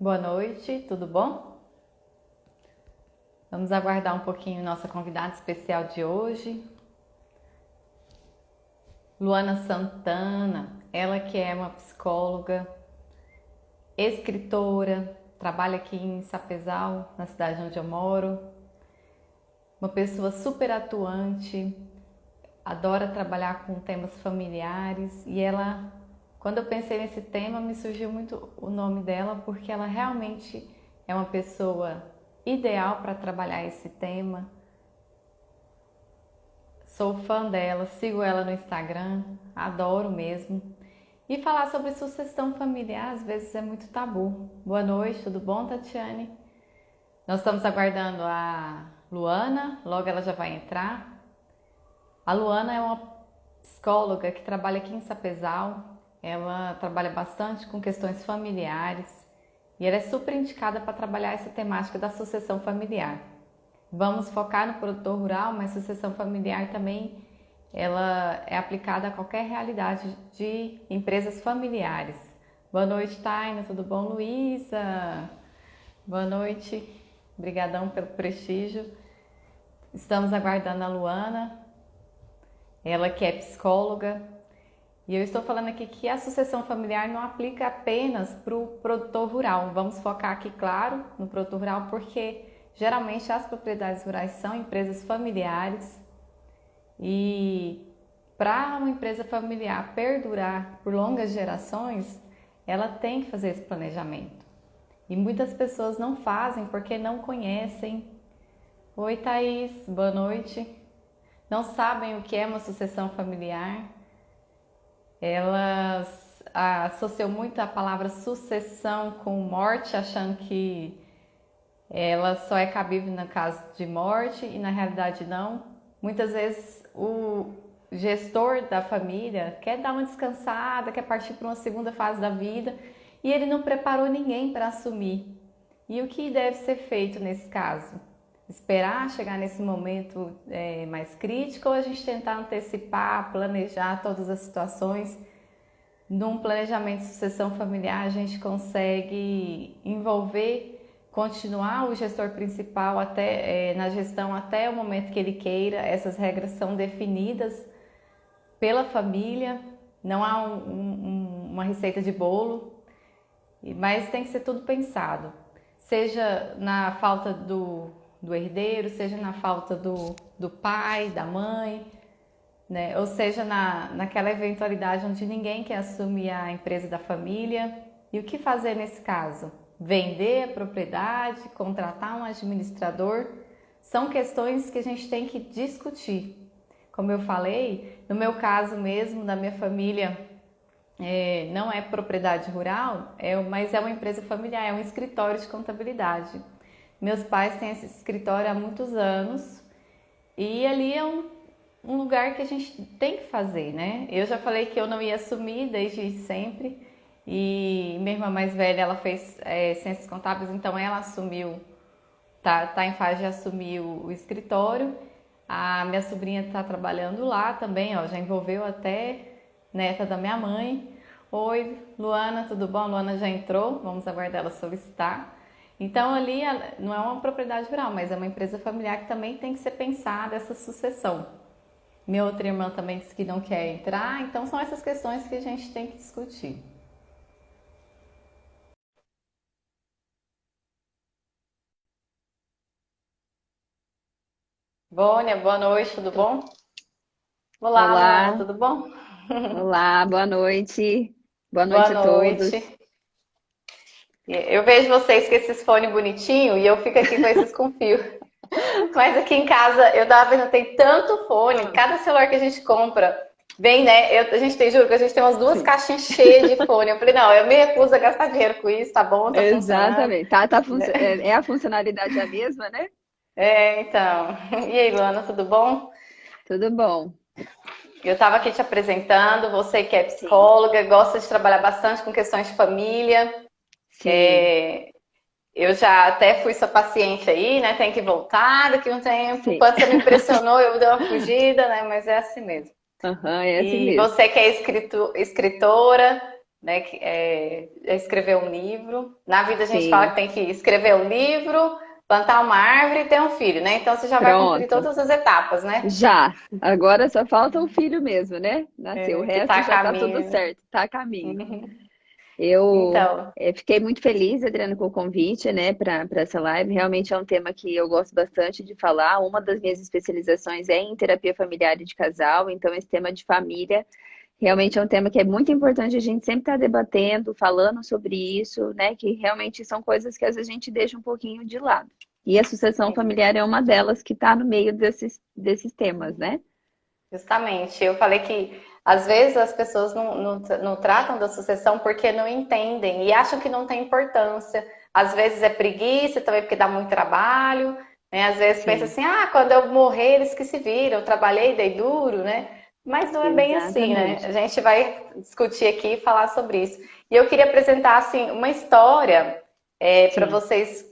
Boa noite, tudo bom? Vamos aguardar um pouquinho nossa convidada especial de hoje, Luana Santana. Ela que é uma psicóloga, escritora, trabalha aqui em Sapezal, na cidade onde eu moro. Uma pessoa super atuante, adora trabalhar com temas familiares e ela, quando eu pensei nesse tema, me surgiu muito o nome dela porque ela realmente é uma pessoa ideal para trabalhar esse tema. Sou fã dela, sigo ela no Instagram, adoro mesmo. E falar sobre sucessão familiar às vezes é muito tabu. Boa noite, tudo bom, Tatiane? Nós estamos aguardando a Luana, logo ela já vai entrar. A Luana é uma psicóloga que trabalha aqui em Sapezal. Ela trabalha bastante com questões familiares e ela é super indicada para trabalhar essa temática da sucessão familiar. Vamos focar no produtor rural, mas sucessão familiar também ela é aplicada a qualquer realidade de empresas familiares. Boa noite, Taina, tudo bom, Luísa? Boa noite, obrigadão pelo prestígio. Estamos aguardando a Luana, ela que é psicóloga. E eu estou falando aqui que a sucessão familiar não aplica apenas para o produtor rural. Vamos focar aqui, claro, no produtor rural, porque geralmente as propriedades rurais são empresas familiares e para uma empresa familiar perdurar por longas gerações, ela tem que fazer esse planejamento. E muitas pessoas não fazem porque não conhecem. Oi, Thaís, boa noite. Não sabem o que é uma sucessão familiar. Elas associam muito a palavra sucessão com morte, achando que ela só é cabível no caso de morte e na realidade não. Muitas vezes o gestor da família quer dar uma descansada, quer partir para uma segunda fase da vida e ele não preparou ninguém para assumir. E o que deve ser feito nesse caso? Esperar chegar nesse momento mais crítico ou a gente tentar antecipar, planejar todas as situações? Num planejamento de sucessão familiar a gente consegue envolver, continuar o gestor principal na gestão até o momento que ele queira. Essas regras são definidas pela família, não há uma receita de bolo, mas tem que ser tudo pensado. Seja na falta do herdeiro, seja na falta do pai, da mãe, né? Ou seja, naquela eventualidade onde ninguém quer assumir a empresa da família. E o que fazer nesse caso? Vender a propriedade, contratar um administrador? São questões que a gente tem que discutir. Como eu falei, no meu caso mesmo, da minha família, não é propriedade rural, mas é uma empresa familiar, é um escritório de contabilidade. Meus pais têm esse escritório há muitos anos e ali é um lugar que a gente tem que fazer, né? Eu já falei que eu não ia assumir desde sempre e minha irmã mais velha, ela fez ciências contábeis, então ela assumiu, tá em fase de assumir o escritório. A minha sobrinha está trabalhando lá também, ó, já envolveu até neta da minha mãe. Oi, Luana, tudo bom? A Luana já entrou, vamos aguardar ela solicitar. Então ali não é uma propriedade rural, mas é uma empresa familiar que também tem que ser pensada essa sucessão. Minha outra irmã também disse que não quer entrar, então são essas questões que a gente tem que discutir. Vânia, boa noite, tudo bom? Olá, Luana, Olá, tudo bom? olá, boa noite. Boa Boa noite a todos. noite. Eu vejo vocês com esses fones bonitinhos e eu fico aqui com esses com fio. Mas aqui em casa eu tava vendo, tem tanto fone, Ah, cada celular que a gente compra vem, né? A gente tem, juro que a gente tem umas duas sim, caixinhas cheias de fone. Eu falei, não, eu me recuso a gastar dinheiro com isso, tá bom, tá funcionando. exatamente. É a funcionalidade a mesma, né? Então. E aí, Luana, tudo bom? Tudo bom. Eu estava aqui te apresentando, você que é Sim, psicóloga, gosta de trabalhar bastante com questões de família. sim, Eu já até fui sua paciente aí, né? Tem que voltar daqui a um tempo. sim. Quando você me impressionou, eu dei uma fugida, né? Mas é assim mesmo. Aham, é assim E mesmo. você que é escritora, né? Escrever um livro. Na vida a gente fala que Sim, tem que escrever um livro, plantar uma árvore e ter um filho, né? Então você já vai cumprir pronto. todas as etapas, né? Já. Agora só falta o filho mesmo, né? Nasceu. O Que tá resto a já tá tudo caminho, né? certo, tá a caminho. Uhum. Eu Então, fiquei muito feliz, Adriana, com o convite, né, para essa live. Realmente é um tema que eu gosto bastante de falar. Uma das minhas especializações é em terapia familiar e de casal, então esse tema de família realmente é um tema que é muito importante a gente sempre estar debatendo, falando sobre isso, né, que realmente são coisas que às vezes a gente deixa um pouquinho de lado. E a sucessão sim. familiar é uma delas que está no meio desses temas, né? Justamente, eu falei que às vezes as pessoas não tratam da sucessão porque não entendem e acham que não tem importância. Às vezes é preguiça também porque dá muito trabalho, né? Às vezes pensa Sim, assim, ah, quando eu morrer eles que se viram, eu trabalhei, dei duro, né? Mas não é bem assim, né? exatamente. A gente vai discutir aqui e falar sobre isso. E eu queria apresentar assim uma história para Sim. vocês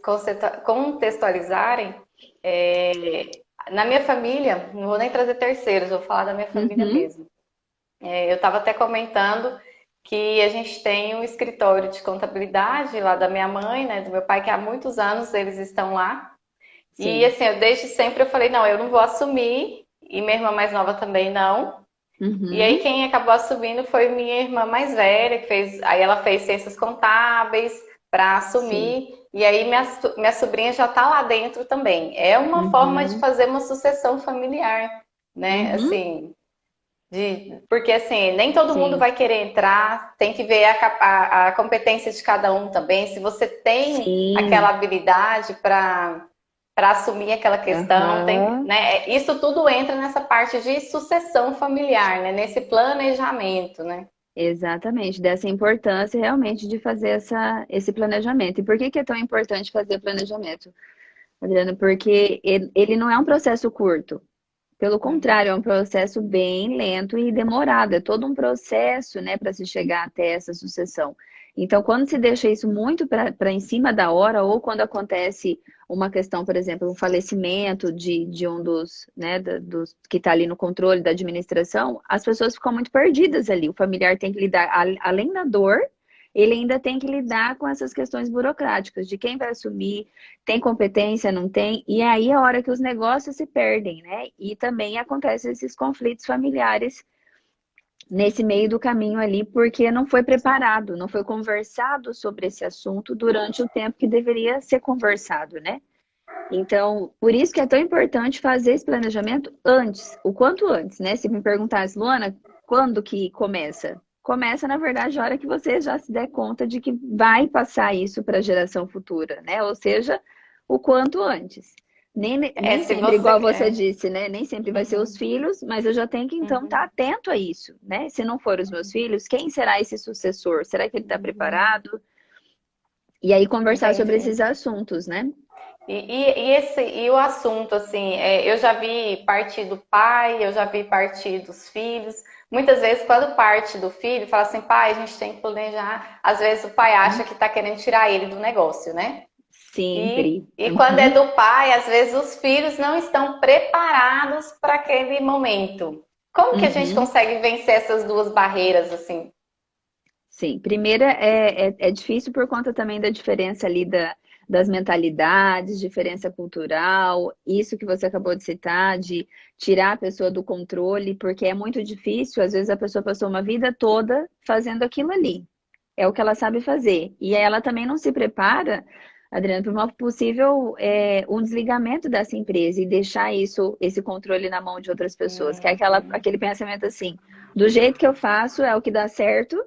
contextualizarem. Na minha família, não vou nem trazer terceiros, vou falar da minha família Uhum. mesmo. Eu estava até comentando que a gente tem um escritório de contabilidade lá da minha mãe, né, do meu pai, que há muitos anos eles estão lá. E Sim. assim, eu desde sempre eu falei, não, eu não vou assumir, e minha irmã mais nova também não. E aí Uhum. quem acabou assumindo foi minha irmã mais velha, que fez, aí ela fez ciências contábeis para Sim. assumir, e aí minha sobrinha já está lá dentro também. É uma forma de Uhum. fazer uma sucessão familiar, né? Uhum. Assim, porque assim, nem todo mundo Sim. vai querer entrar, tem que ver a competência de cada um também. Se você tem aquela Sim. habilidade para assumir aquela questão, tem, Aham. né? Isso tudo entra nessa parte de sucessão familiar, né? Nesse planejamento, né? Exatamente, dessa importância realmente de fazer esse planejamento. E por que que é tão importante fazer o planejamento, Adriana? Porque ele não é um processo curto. Pelo Uhum. contrário, é um processo bem lento e demorado. É todo um processo, né, para se chegar até essa sucessão. Então, quando se deixa isso muito para em cima da hora, ou quando acontece uma questão, por exemplo, um falecimento de um dos, né, dos que está ali no controle da administração, as pessoas ficam muito perdidas ali. O familiar tem que lidar, além da dor, ele ainda tem que lidar com essas questões burocráticas, de quem vai assumir, tem competência, não tem? E aí é a hora que os negócios se perdem, né? E também acontecem esses conflitos familiares nesse meio do caminho ali, porque não foi preparado, não foi conversado sobre esse assunto durante o tempo que deveria ser conversado, né? Então, por isso que é tão importante fazer esse planejamento antes, o quanto antes, né? Se me perguntasse, Luana, quando que começa? Começa, na verdade, a hora que você já se der conta de que vai passar isso para a geração futura, né? Ou seja, o quanto antes. Nem Se sempre, você igual você quer. disse, né? Nem sempre vai ser os Uhum, filhos, mas eu já tenho que então estar uhum, atento a isso, né? Se não for os meus filhos, quem será esse sucessor? Será que ele está uhum. preparado? E aí conversar sobre Entendi. esses assuntos, né? E o assunto, assim, eu já vi partir do pai, eu já vi partir dos filhos. Muitas vezes, quando parte do filho, fala assim, pai, a gente tem que planejar. Às vezes o pai acha que tá querendo tirar ele do negócio, né? Sempre. E quando é Uhum, do pai, às vezes os filhos não estão preparados para aquele momento. Como que a gente uhum. consegue vencer essas duas barreiras, assim? Sim, primeira é difícil por conta também da diferença ali das mentalidades, diferença cultural, isso que você acabou de citar, de tirar a pessoa do controle, porque é muito difícil, às vezes a pessoa passou uma vida toda fazendo aquilo ali, é o que ela sabe fazer, e aí ela também não se prepara, Adriana, para uma possível um desligamento dessa empresa e deixar esse controle na mão de outras pessoas, que é Uhum, aquele pensamento assim, do jeito que eu faço é o que dá certo,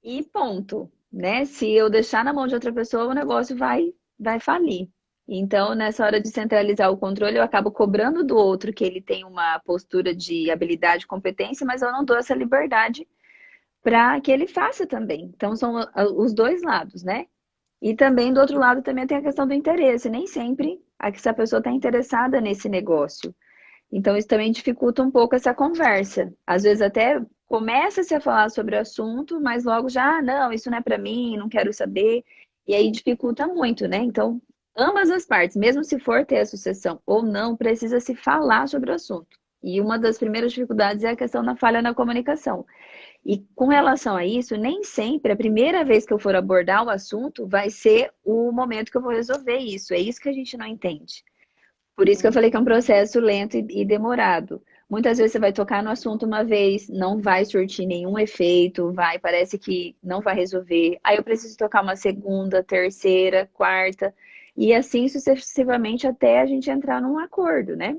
e ponto, né? Se eu deixar na mão de outra pessoa, o negócio vai falir. Então, nessa hora de centralizar o controle, eu acabo cobrando do outro que ele tem uma postura de habilidade e competência, mas eu não dou essa liberdade para que ele faça também. Então, são os dois lados, né? E também, do outro lado, também tem a questão do interesse. Nem sempre essa pessoa está interessada nesse negócio. Então, isso também dificulta um pouco essa conversa. Às vezes até começa-se a falar sobre o assunto, mas logo já, não, isso não é para mim, não quero saber. E aí dificulta muito, né? Então, ambas as partes, mesmo se for ter a sucessão ou não, precisa se falar sobre o assunto. E uma das primeiras dificuldades é a questão da falha na comunicação. E com relação a isso, nem sempre a primeira vez que eu for abordar o assunto vai ser o momento que eu vou resolver isso. É isso que a gente não entende. Por isso que eu falei que é um Uhum. processo lento e demorado. Muitas vezes você vai tocar no assunto uma vez, não vai surtir nenhum efeito, parece que não vai resolver. Aí eu preciso tocar uma segunda, terceira, quarta, e assim sucessivamente até a gente entrar num acordo, né?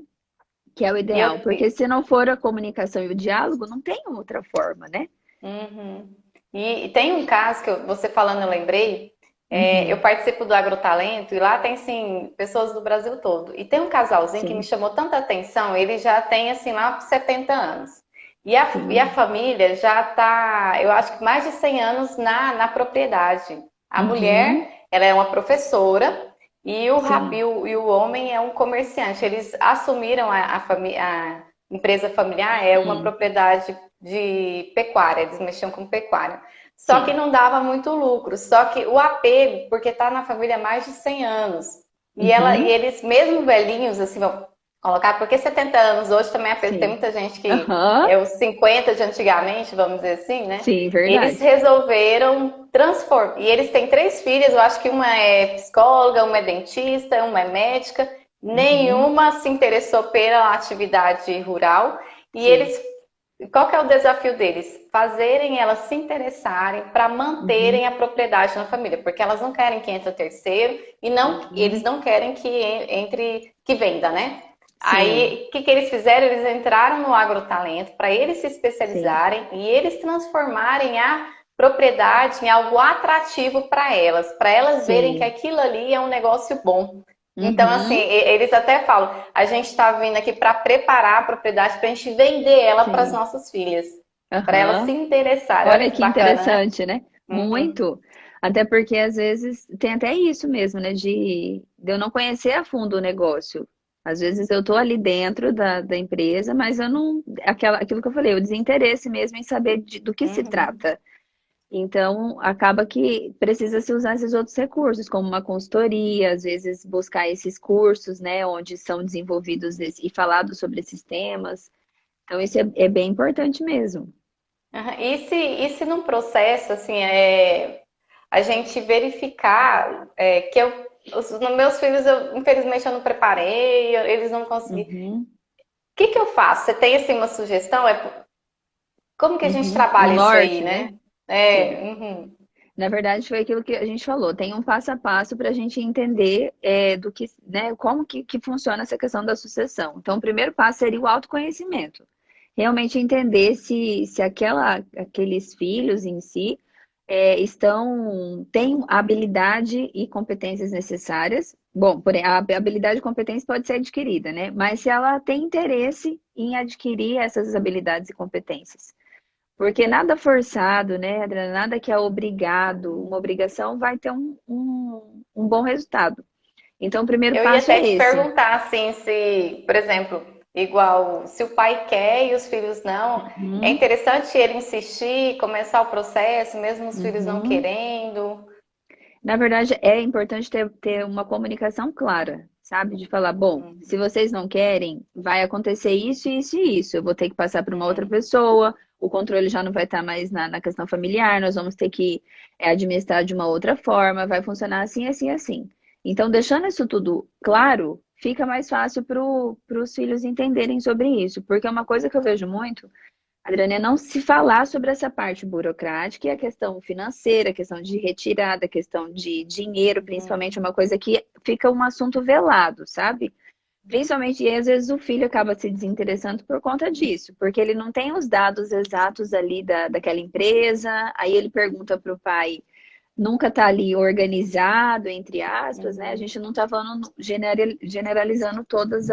Que é o E eu, ideal, porque se não for a comunicação e o diálogo, não tem outra forma, né? uhum. E tem um caso que você falando, eu lembrei. Eu Uhum, participo do Agrotalento e lá tem, assim, pessoas do Brasil todo. E tem um casalzinho que me sim, chamou tanta atenção, ele já tem, assim, lá 70 anos. E a sim. família já tá, eu acho que mais de 100 anos na propriedade. A Uhum, mulher, ela é uma professora e sim, e o homem é um comerciante. Eles assumiram a empresa familiar, é uma sim, propriedade de pecuária, eles mexiam com pecuária. Só que sim. não dava muito lucro. Só que o apego, porque tá na família há mais de 100 anos. E Uhum, eles, mesmo velhinhos, assim, vão colocar, porque 70 anos hoje também tem sim. muita gente que Aham, é os 50 de antigamente, vamos dizer assim, né? sim, Eles verdade. resolveram transformar. E eles têm três filhas, eu acho que uma é psicóloga, uma é dentista, uma é médica. Uhum, Nenhuma se interessou pela atividade rural. E sim. eles qual que é o desafio deles? Fazerem elas se interessarem para manterem Uhum, a propriedade na família, porque elas não querem que entre o terceiro e eles uhum, não querem que entre, que venda, né? sim, Aí, o que, que eles fizeram? Eles entraram no agrotalento para eles se sim, especializarem e eles transformarem a propriedade em algo atrativo para elas verem que sim. aquilo ali é um negócio bom. Então, assim, Uhum, eles até falam, a gente está vindo aqui para preparar a propriedade para a gente vender ela para as sim. nossas filhas, para elas se Aham. interessarem. Olha Olha que que bacana, né? interessante, né? Uhum, Muito. Até porque às vezes tem até isso mesmo, né? De eu não conhecer a fundo o negócio. Às vezes eu tô ali dentro da empresa, mas eu não. Aquilo que eu falei, o desinteresse mesmo em saber do que se uhum. trata. Então, acaba que precisa se usar esses outros recursos, como uma consultoria, às vezes buscar esses cursos, né, onde são desenvolvidos e falados sobre esses temas. Então, isso é bem importante mesmo. Aham. E se num processo, assim, a gente verificar que nos meus filhos, infelizmente, eu não preparei, eles não conseguiram. O Uhum, que que eu faço? Você tem, assim, uma sugestão? Como que a gente uhum. O trabalha isso aí, norte, né? né? Sim. Uhum, Na verdade, foi aquilo que a gente falou. Tem um passo a passo para a gente entender do que, né, como que funciona essa questão da sucessão. Então, o primeiro passo seria o autoconhecimento. Realmente entender se aqueles filhos em si têm a habilidade e competências necessárias. Bom, porém, a habilidade e competência pode ser adquirida, né? Mas se ela tem interesse em adquirir essas habilidades e competências. Porque nada forçado, né, Adriana? Nada que é obrigado, uma obrigação vai ter um bom resultado. Então, o primeiro eu ia passo é até te esse. perguntar, assim, se, por exemplo, igual, se o pai quer e os filhos não, é Uhum, interessante ele insistir, começar o processo, mesmo os filhos não uhum. querendo. Na verdade, é importante ter uma comunicação clara, sabe? De falar, bom, se vocês não querem, vai acontecer isso, isso e isso. Eu vou ter que passar para uma outra Uhum. pessoa, o controle já não vai estar mais na questão familiar, nós vamos ter que administrar de uma outra forma, vai funcionar assim, assim, assim. Então, deixando isso tudo claro, fica mais fácil para os filhos entenderem sobre isso, porque é uma coisa que eu vejo muito. Adriane, é não se falar sobre essa parte burocrática e a questão financeira, a questão de retirada, a questão de dinheiro, principalmente, é uma coisa que fica um assunto velado, sabe? Principalmente, e às vezes o filho acaba se desinteressando por conta disso, porque ele não tem os dados exatos ali daquela empresa, aí ele pergunta para o pai, nunca está ali organizado, entre aspas, né? A Uhum. gente não está falando generalizando todas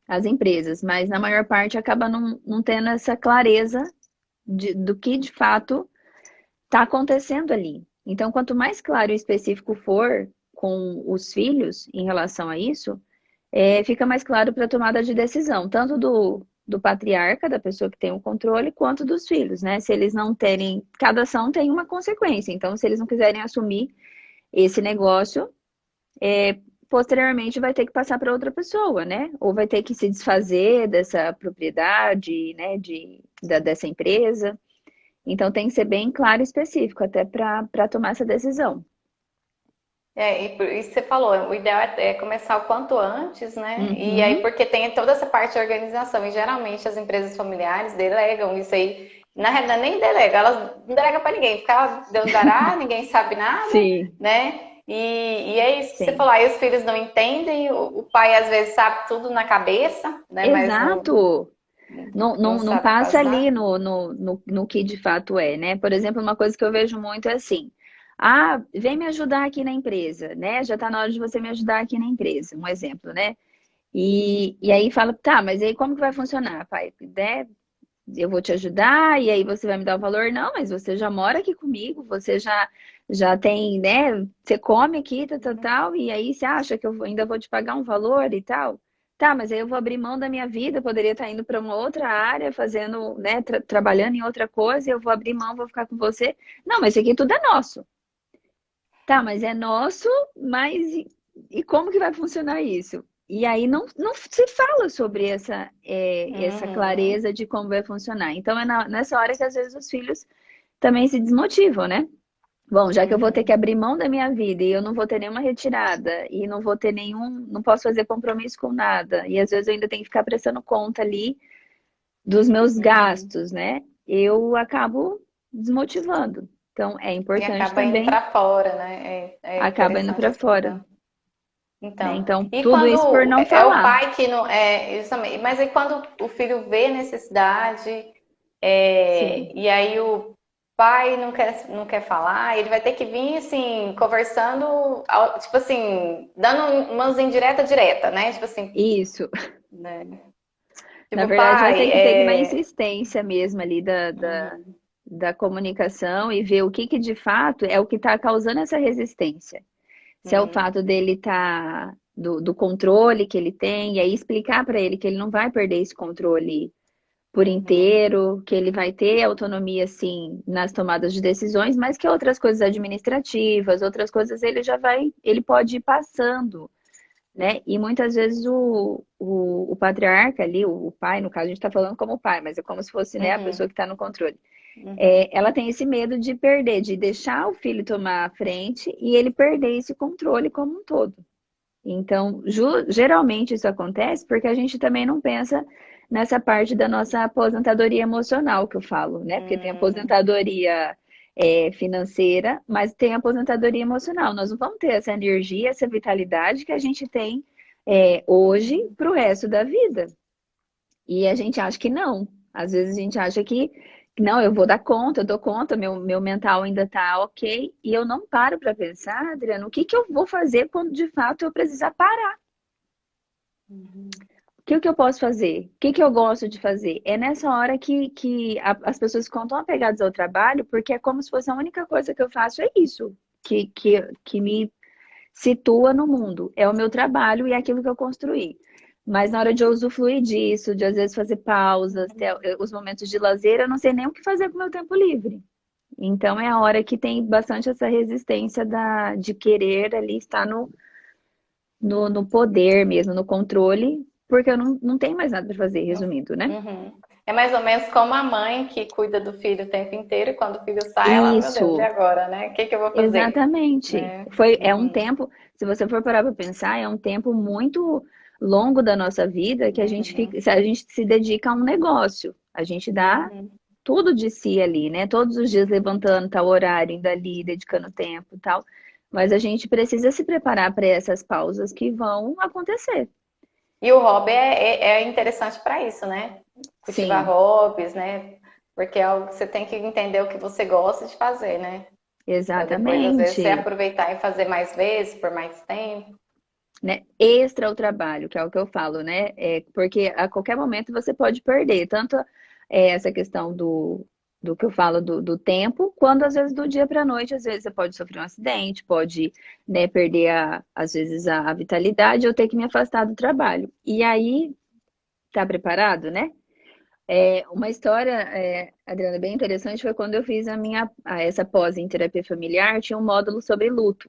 as empresas, mas na maior parte acaba não tendo essa clareza do que de fato está acontecendo ali. Então, quanto mais claro e específico for com os filhos em relação a isso, fica mais claro para a tomada de decisão, tanto do patriarca, da pessoa que tem o controle, quanto dos filhos, né? Se eles não terem, cada ação tem uma consequência. Então, se eles não quiserem assumir esse negócio, posteriormente vai ter que passar para outra pessoa, né? Ou vai ter que se desfazer dessa propriedade, né, dessa empresa. Então tem que ser bem claro e específico até para tomar essa decisão. E por isso que você falou, o ideal é começar o quanto antes, né? E aí, Uhum. porque tem toda essa parte de organização, e geralmente as empresas familiares delegam isso aí. Na realidade, nem delegam, elas não delegam pra ninguém, fica Deus dará, ninguém sabe nada, Sim, né? E é isso que você sim. falou, aí os filhos não entendem, o pai às vezes sabe tudo na cabeça, né? Mas Exato. não Não sabe passa ali passar. no que de fato é, né? Por exemplo, uma coisa que eu vejo muito é assim: ah, vem me ajudar aqui na empresa, né? Já tá na hora de você me ajudar aqui na empresa, um exemplo, né? E aí fala, tá, mas aí como que vai funcionar, pai? Né? Eu vou te ajudar e aí você vai me dar o valor? Não, mas você já mora aqui comigo, você já tem, né? Você come aqui, tal, tal, tal, e aí você acha que ainda vou te pagar um valor e tal? Tá, mas aí eu vou abrir mão da minha vida, eu poderia estar indo para uma outra área, fazendo, né, trabalhando em outra coisa, e eu vou abrir mão, vou ficar com você. Não, mas isso aqui tudo é nosso. Tá, mas é nosso, mas e como que vai funcionar isso? E aí não se fala sobre essa Uhum, clareza de como vai funcionar. Então é nessa hora que às vezes os filhos também se desmotivam, né? Bom, já que eu vou ter que uhum, abrir mão da minha vida e eu não vou ter nenhuma retirada e não vou ter não posso fazer compromisso com nada, e às vezes eu ainda tenho que ficar prestando conta ali dos meus uhum. gastos, né? Eu acabo desmotivando. Então é E importante acaba indo também, para fora, né? É acaba indo interessante para essa fora. questão. Né? Então, Então, e tudo isso por quando não é o falar. pai que não é, justamente, mas aí quando o filho vê necessidade, Sim, e aí o pai não quer falar, ele vai ter que vir assim, conversando, tipo assim, dando umas indiretas direta, né? Tipo assim, isso. né? Na Tipo, verdade, vai ter pai, que ter uma insistência mesmo ali uhum, da comunicação e ver o que de fato é o que está causando essa resistência. Se é o uhum, fato dele estar do controle que ele tem, e aí explicar para ele que ele não vai perder esse controle por uhum, inteiro, que ele vai ter autonomia, sim, nas tomadas de decisões, mas que outras coisas administrativas, outras coisas ele pode ir passando, né? E muitas vezes o patriarca ali, o pai, no caso, a gente está falando como pai, mas é como se fosse, né, a pessoa uhum, que está no controle. uhum, Ela tem esse medo de perder, de deixar o filho tomar a frente e ele perder esse controle como um todo. Então, geralmente isso acontece porque a gente também não pensa nessa parte da nossa aposentadoria emocional que eu falo, né? Porque tem uhum, aposentadoria financeira, mas tem aposentadoria emocional. Nós não vamos ter essa energia, essa vitalidade que a gente tem hoje para o resto da vida. E a gente acha que não. Às vezes a gente acha que não, eu vou dar conta, eu dou conta, meu mental ainda tá ok. E eu não paro para pensar, Adriano, o que que eu vou fazer quando de fato eu precisar parar? uhum. O que eu posso fazer? O que eu gosto de fazer? É nessa hora as pessoas ficam tão apegadas ao trabalho, porque é como se fosse a única coisa que eu faço é isso, que me situa no mundo. É o meu trabalho e é aquilo que eu construí. Mas na hora de eu usufruir disso, de às vezes fazer pausas, ter os momentos de lazer, eu não sei nem o que fazer com o meu tempo livre. Então é a hora que tem bastante essa resistência de querer ali estar no poder mesmo, no controle, porque eu não tenho mais nada para fazer, resumindo, né? Uhum. É mais ou menos como a mãe que cuida do filho o tempo inteiro e quando o filho sai, ela, meu Deus, e Isso, agora, né? O que que eu vou fazer? exatamente. Né? É um Uhum, tempo, se você for parar para pensar, é um tempo muito longo da nossa vida que uhum, a gente se dedica a um negócio. A gente dá uhum. tudo de si ali, né? Todos os dias levantando tal horário, indo ali, dedicando tempo e tal. Mas a gente precisa se preparar para essas pausas que vão acontecer. E o hobby é interessante para isso, né? Cultivar Sim, hobbies, né? Porque é algo que você tem que entender o que você gosta de fazer, né? Para depois, às vezes, você exatamente. aproveitar e fazer mais vezes, por mais tempo. Né? Extra o trabalho, que é o que eu falo, né? Porque a qualquer momento você pode perder, tanto essa questão do que eu falo do tempo, quanto às vezes do dia para a noite, às vezes você pode sofrer um acidente, pode, né, perder às vezes a vitalidade ou ter que me afastar do trabalho. E aí, tá preparado, né? Uma história, Adriana, bem interessante foi quando eu fiz essa pós em terapia familiar, tinha um módulo sobre luto.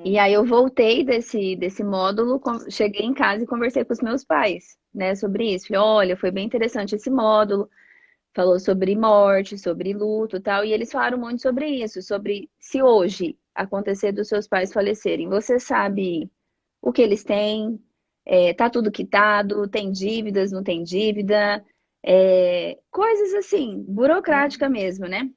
E Uhum, aí eu voltei desse módulo, cheguei em casa e conversei com os meus pais, né, sobre isso. Falei, olha, foi bem interessante esse módulo, falou sobre morte, sobre luto e tal, e eles falaram muito sobre isso, sobre se hoje acontecer dos seus pais falecerem, você sabe o que eles têm, tá tudo quitado, tem dívidas, não tem dívida, coisas assim, burocrática Uhum. mesmo, né?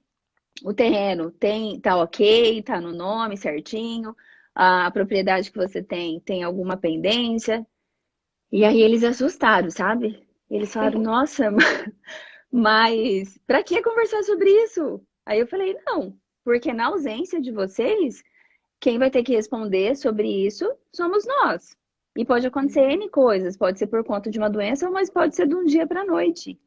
O terreno tá ok, tá no nome certinho, a propriedade que você tem alguma pendência. E aí eles assustaram, sabe? Eles falaram, nossa, mas para que conversar sobre isso? Aí eu falei, não, porque na ausência de vocês, quem vai ter que responder sobre isso somos nós. E pode acontecer N coisas, pode ser por conta de uma doença, mas pode ser de um dia para a noite.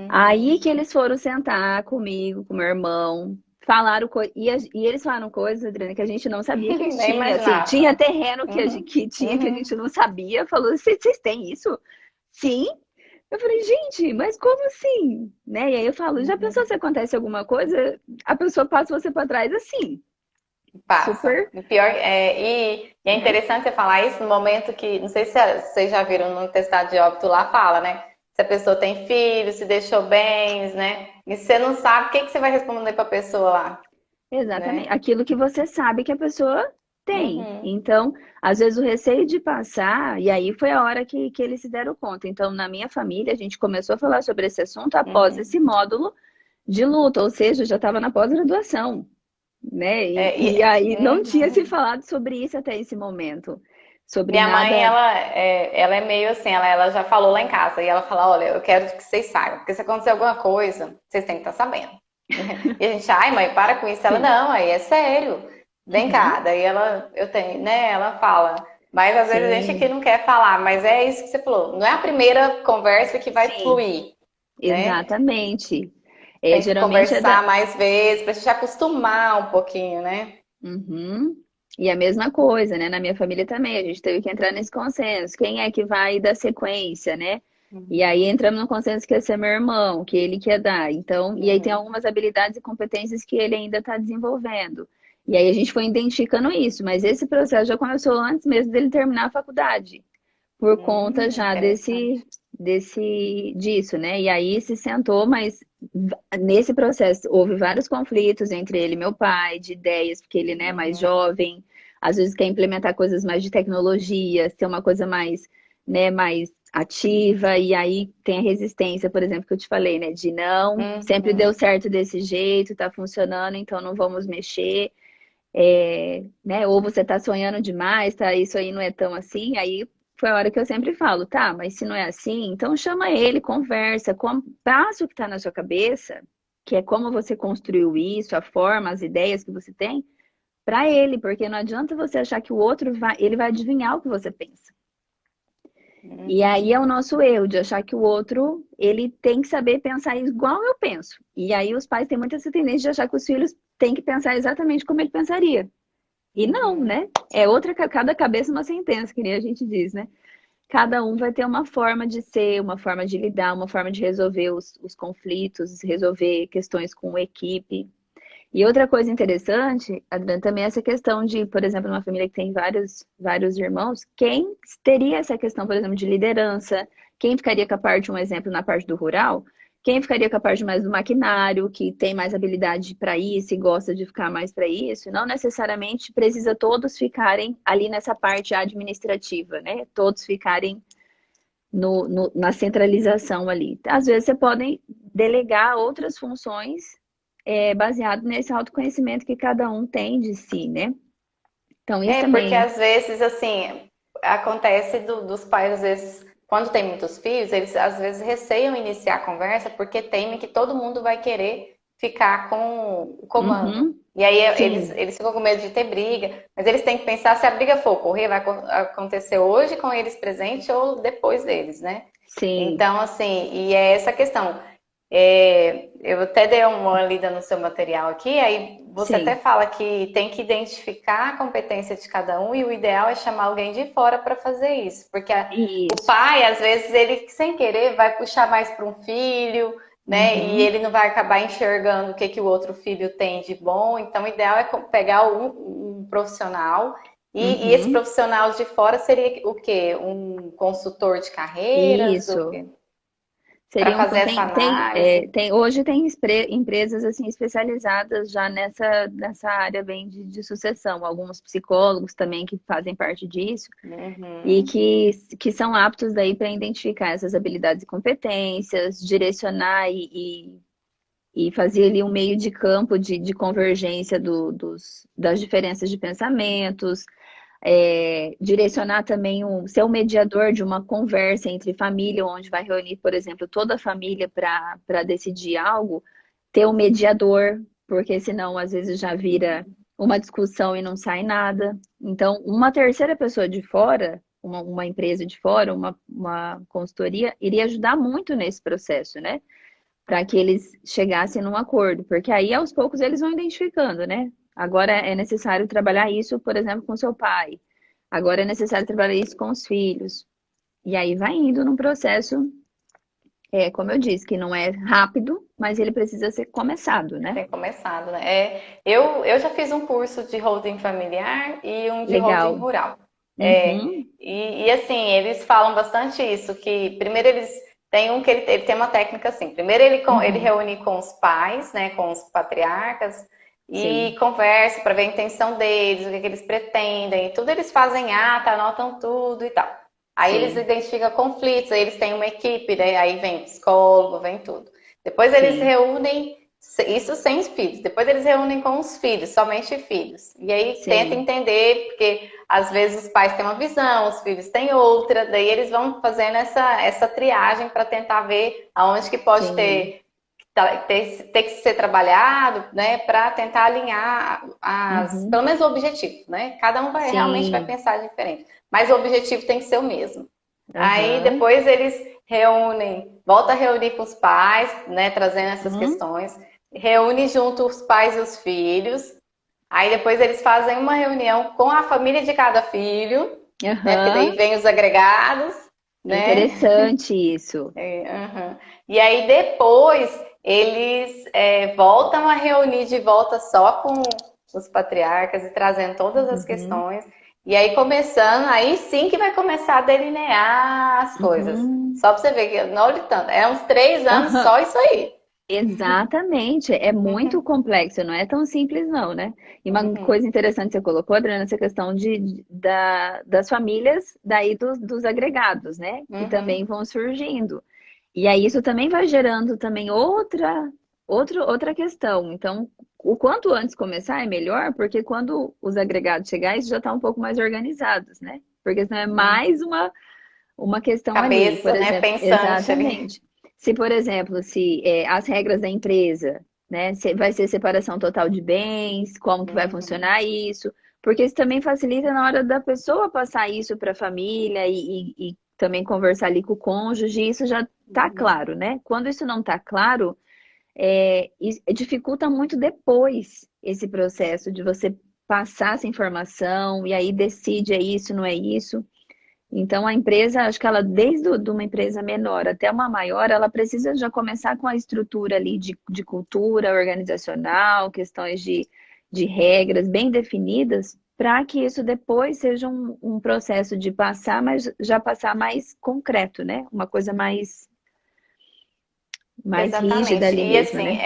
Aí Uhum. que eles foram sentar comigo, com meu irmão, falaram e eles falaram coisas, Adriana, que a gente não sabia que eles Nem tinham. Assim, tinha imaginava. terreno Uhum. que tinha que a Uhum. gente não sabia. Falou, vocês têm isso? Sim. Eu falei, gente, mas como assim? Né? E aí eu falo, já pensou Uhum. se acontece alguma coisa, a pessoa passa você para trás assim, Passa. super, O pior e é né? interessante você falar isso no momento que, não sei se vocês já viram no testado de óbito lá fala, né? Se a pessoa tem filho, se deixou bens, né? E você não sabe o que que você vai responder para a pessoa lá, Exatamente. né? Aquilo que você sabe que a pessoa tem. Uhum. Então, às vezes o receio de passar, e aí foi a hora que eles se deram conta. Então, na minha família, a gente começou a falar sobre esse assunto após esse Uhum. módulo de luta, ou seja, eu já estava na pós-graduação, né? É, E aí não tinha se uhum. falado sobre isso até esse momento. Sobre Minha mãe, nada. ela é meio assim, ela já falou lá em casa, e ela fala, olha, eu quero que vocês saibam, porque se acontecer alguma coisa, vocês têm que estar sabendo. E a gente, ai, mãe, para com isso. Ela, Sim. não, aí é sério. Vem cá. Uhum. Daí ela, eu tenho, né? Ela fala. Mas às vezes a gente aqui Sim. não quer falar, mas é isso que você falou. Não é a primeira conversa que vai Sim. fluir, né? Exatamente. Tem que Geralmente é da. conversar mais vezes pra gente acostumar um pouquinho, né? Uhum. E a mesma coisa, né? Na minha família também, a gente teve que entrar nesse consenso. Quem é que vai dar sequência, né? E aí Uhum, entramos no consenso que ia ser meu irmão, que ele quer dar. Então, e aí tem uhum, algumas habilidades e competências que ele ainda está desenvolvendo. E aí a gente foi identificando isso, mas esse processo já começou antes mesmo dele terminar a faculdade por conta já interessante. disso, né? E aí se sentou, mas nesse processo houve vários conflitos entre ele e meu pai, de ideias, porque ele, né, é mais Uhum, jovem, às vezes quer implementar coisas mais de tecnologia, ser uma coisa mais, né, mais ativa, e aí tem a resistência, por exemplo, que eu te falei, né, de não, sempre deu uhum. certo desse jeito, tá funcionando, então não vamos mexer. Né? Ou você tá sonhando demais, tá? Isso aí não é tão assim. Aí foi a hora que eu sempre falo, tá, mas se não é assim, então chama ele, conversa, passa o que tá na sua cabeça, que é como você construiu isso, a forma, as ideias que você tem, para ele, porque não adianta você achar que o outro ele vai adivinhar o que você pensa. E aí é Uhum. o nosso erro de achar que o outro, ele tem que saber pensar igual eu penso. E aí os pais têm muito essa tendência de achar que os filhos têm que pensar exatamente como ele pensaria. E não, Uhum. né? É outra, cada cabeça uma sentença, que nem a gente diz, né? Cada um vai ter uma forma de ser, uma forma de lidar, uma forma de resolver os conflitos, resolver questões com equipe. E outra coisa interessante, Adriana, também é essa questão de, por exemplo, numa família que tem vários irmãos, quem teria essa questão, por exemplo, de liderança? Quem ficaria com a parte, um exemplo, na parte do rural? Quem ficaria com a parte mais do maquinário, que tem mais habilidade para isso e gosta de ficar mais para isso? Não necessariamente precisa todos ficarem ali nessa parte administrativa, né? Todos ficarem na centralização ali. Às vezes você pode delegar outras funções baseado nesse autoconhecimento que cada um tem de si, né? Então, isso É, porque também. às vezes, assim, acontece dos pais, às vezes, quando tem muitos filhos, eles às vezes receiam iniciar a conversa porque temem que todo mundo vai querer ficar com o comando. Uhum, E aí eles, sim, eles ficam com medo de ter briga, mas eles têm que pensar se a briga for ocorrer, vai acontecer hoje com eles presentes ou depois deles, né? sim, Então, assim, e é essa questão. Eu até dei uma lida no seu material aqui, aí você até sim. fala que tem que identificar a competência de cada um e o ideal é chamar alguém de fora para fazer isso, porque o Isso. pai, às vezes, ele sem querer vai puxar mais para um filho, né? E Uhum, ele não vai acabar enxergando o que, que o outro filho tem de bom. Então, o ideal é pegar um profissional e esse uhum. profissional de fora seria o quê? Um consultor de carreiras? O Isso. quê? para Seriam, fazer essa análise. hoje tem empresas assim especializadas já nessa área bem de sucessão. Alguns psicólogos também que fazem parte disso e Uhum. que são aptos daí para identificar essas habilidades e competências, direcionar e fazer ali um meio de campo de convergência das diferenças de pensamentos, direcionar também ser o mediador de uma conversa entre família, onde vai reunir, por exemplo, toda a família para decidir algo, ter um mediador, porque senão às vezes já vira uma discussão e não sai nada. Então, uma terceira pessoa de fora, uma empresa de fora, uma consultoria, iria ajudar muito nesse processo, né? Para que eles chegassem num acordo, porque aí aos poucos eles vão identificando, né? Agora é necessário trabalhar isso, por exemplo, com seu pai. Agora é necessário trabalhar isso com os filhos. E aí vai indo num processo, como eu disse, que não é rápido, mas ele precisa ser começado, né? Tem começado, né? Eu já fiz um curso de holding familiar e um de holding Legal. rural. Uhum, Assim, eles falam bastante isso, que primeiro eles têm um que ele tem uma técnica assim. Primeiro ele uhum, reúne com os pais, né, com os patriarcas, e sim, conversa para ver a intenção deles, o que eles pretendem, e tudo eles fazem ata, anotam tudo e tal. Aí eles sim, identificam conflitos, aí eles têm uma equipe, né, aí vem psicólogo, vem tudo. Depois eles sim, reúnem, isso sem os filhos, depois eles reúnem com os filhos, somente filhos. E aí tenta sim, entender, porque às vezes os pais têm uma visão, os filhos têm outra, daí eles vão fazendo essa triagem para tentar ver aonde que pode sim. ter que ser trabalhado, né, para tentar alinhar Uhum, pelo menos o objetivo, né? Cada um realmente vai sim. pensar diferente, mas o objetivo tem que ser o mesmo. Aí Aham. depois eles reúnem, volta a reunir com os pais, né, trazendo essas Uhum, questões, reúne junto os pais e os filhos. Aí depois eles fazem uma reunião com a família de cada filho, né? Porque daí aham. vem os agregados, É né? interessante isso. Aham. E aí depois eles voltam a reunir de volta só com os patriarcas e trazendo todas as Uhum, questões. E aí começando, aí sim que vai começar a delinear as coisas. uhum. Só pra você ver que não olhe tanto. É uns 3 anos Aham, só isso aí. exatamente, é muito complexo, não é tão simples não, né? E uma Uhum, coisa interessante que você colocou, Adriana, essa questão das famílias, daí dos agregados, né? Que também uhum. vão surgindo. E aí isso também vai gerando também outra questão. Então, o quanto antes começar é melhor, porque quando os agregados chegarem, isso já está um pouco mais organizados, né? Porque senão é mais uma questão ali, por Cabeça, né? exemplo, Pensante ali. exatamente. Se, por exemplo, se as regras da empresa, né, se vai ser separação total de bens, como que vai Uhum, funcionar isso, porque isso também facilita na hora da pessoa passar isso para a família e também conversar ali com o cônjuge, isso já está uhum. claro, né? Quando isso não está claro, dificulta muito depois esse processo de você passar essa informação e aí decide é isso, não é isso. Então, a empresa, acho que ela, de uma empresa menor até uma maior, ela precisa já começar com a estrutura ali de cultura organizacional, questões de regras bem definidas, para que isso depois seja um processo de passar, mas já passar mais concreto, né? Uma coisa mais rígida Exatamente. ali E mesmo, assim, né?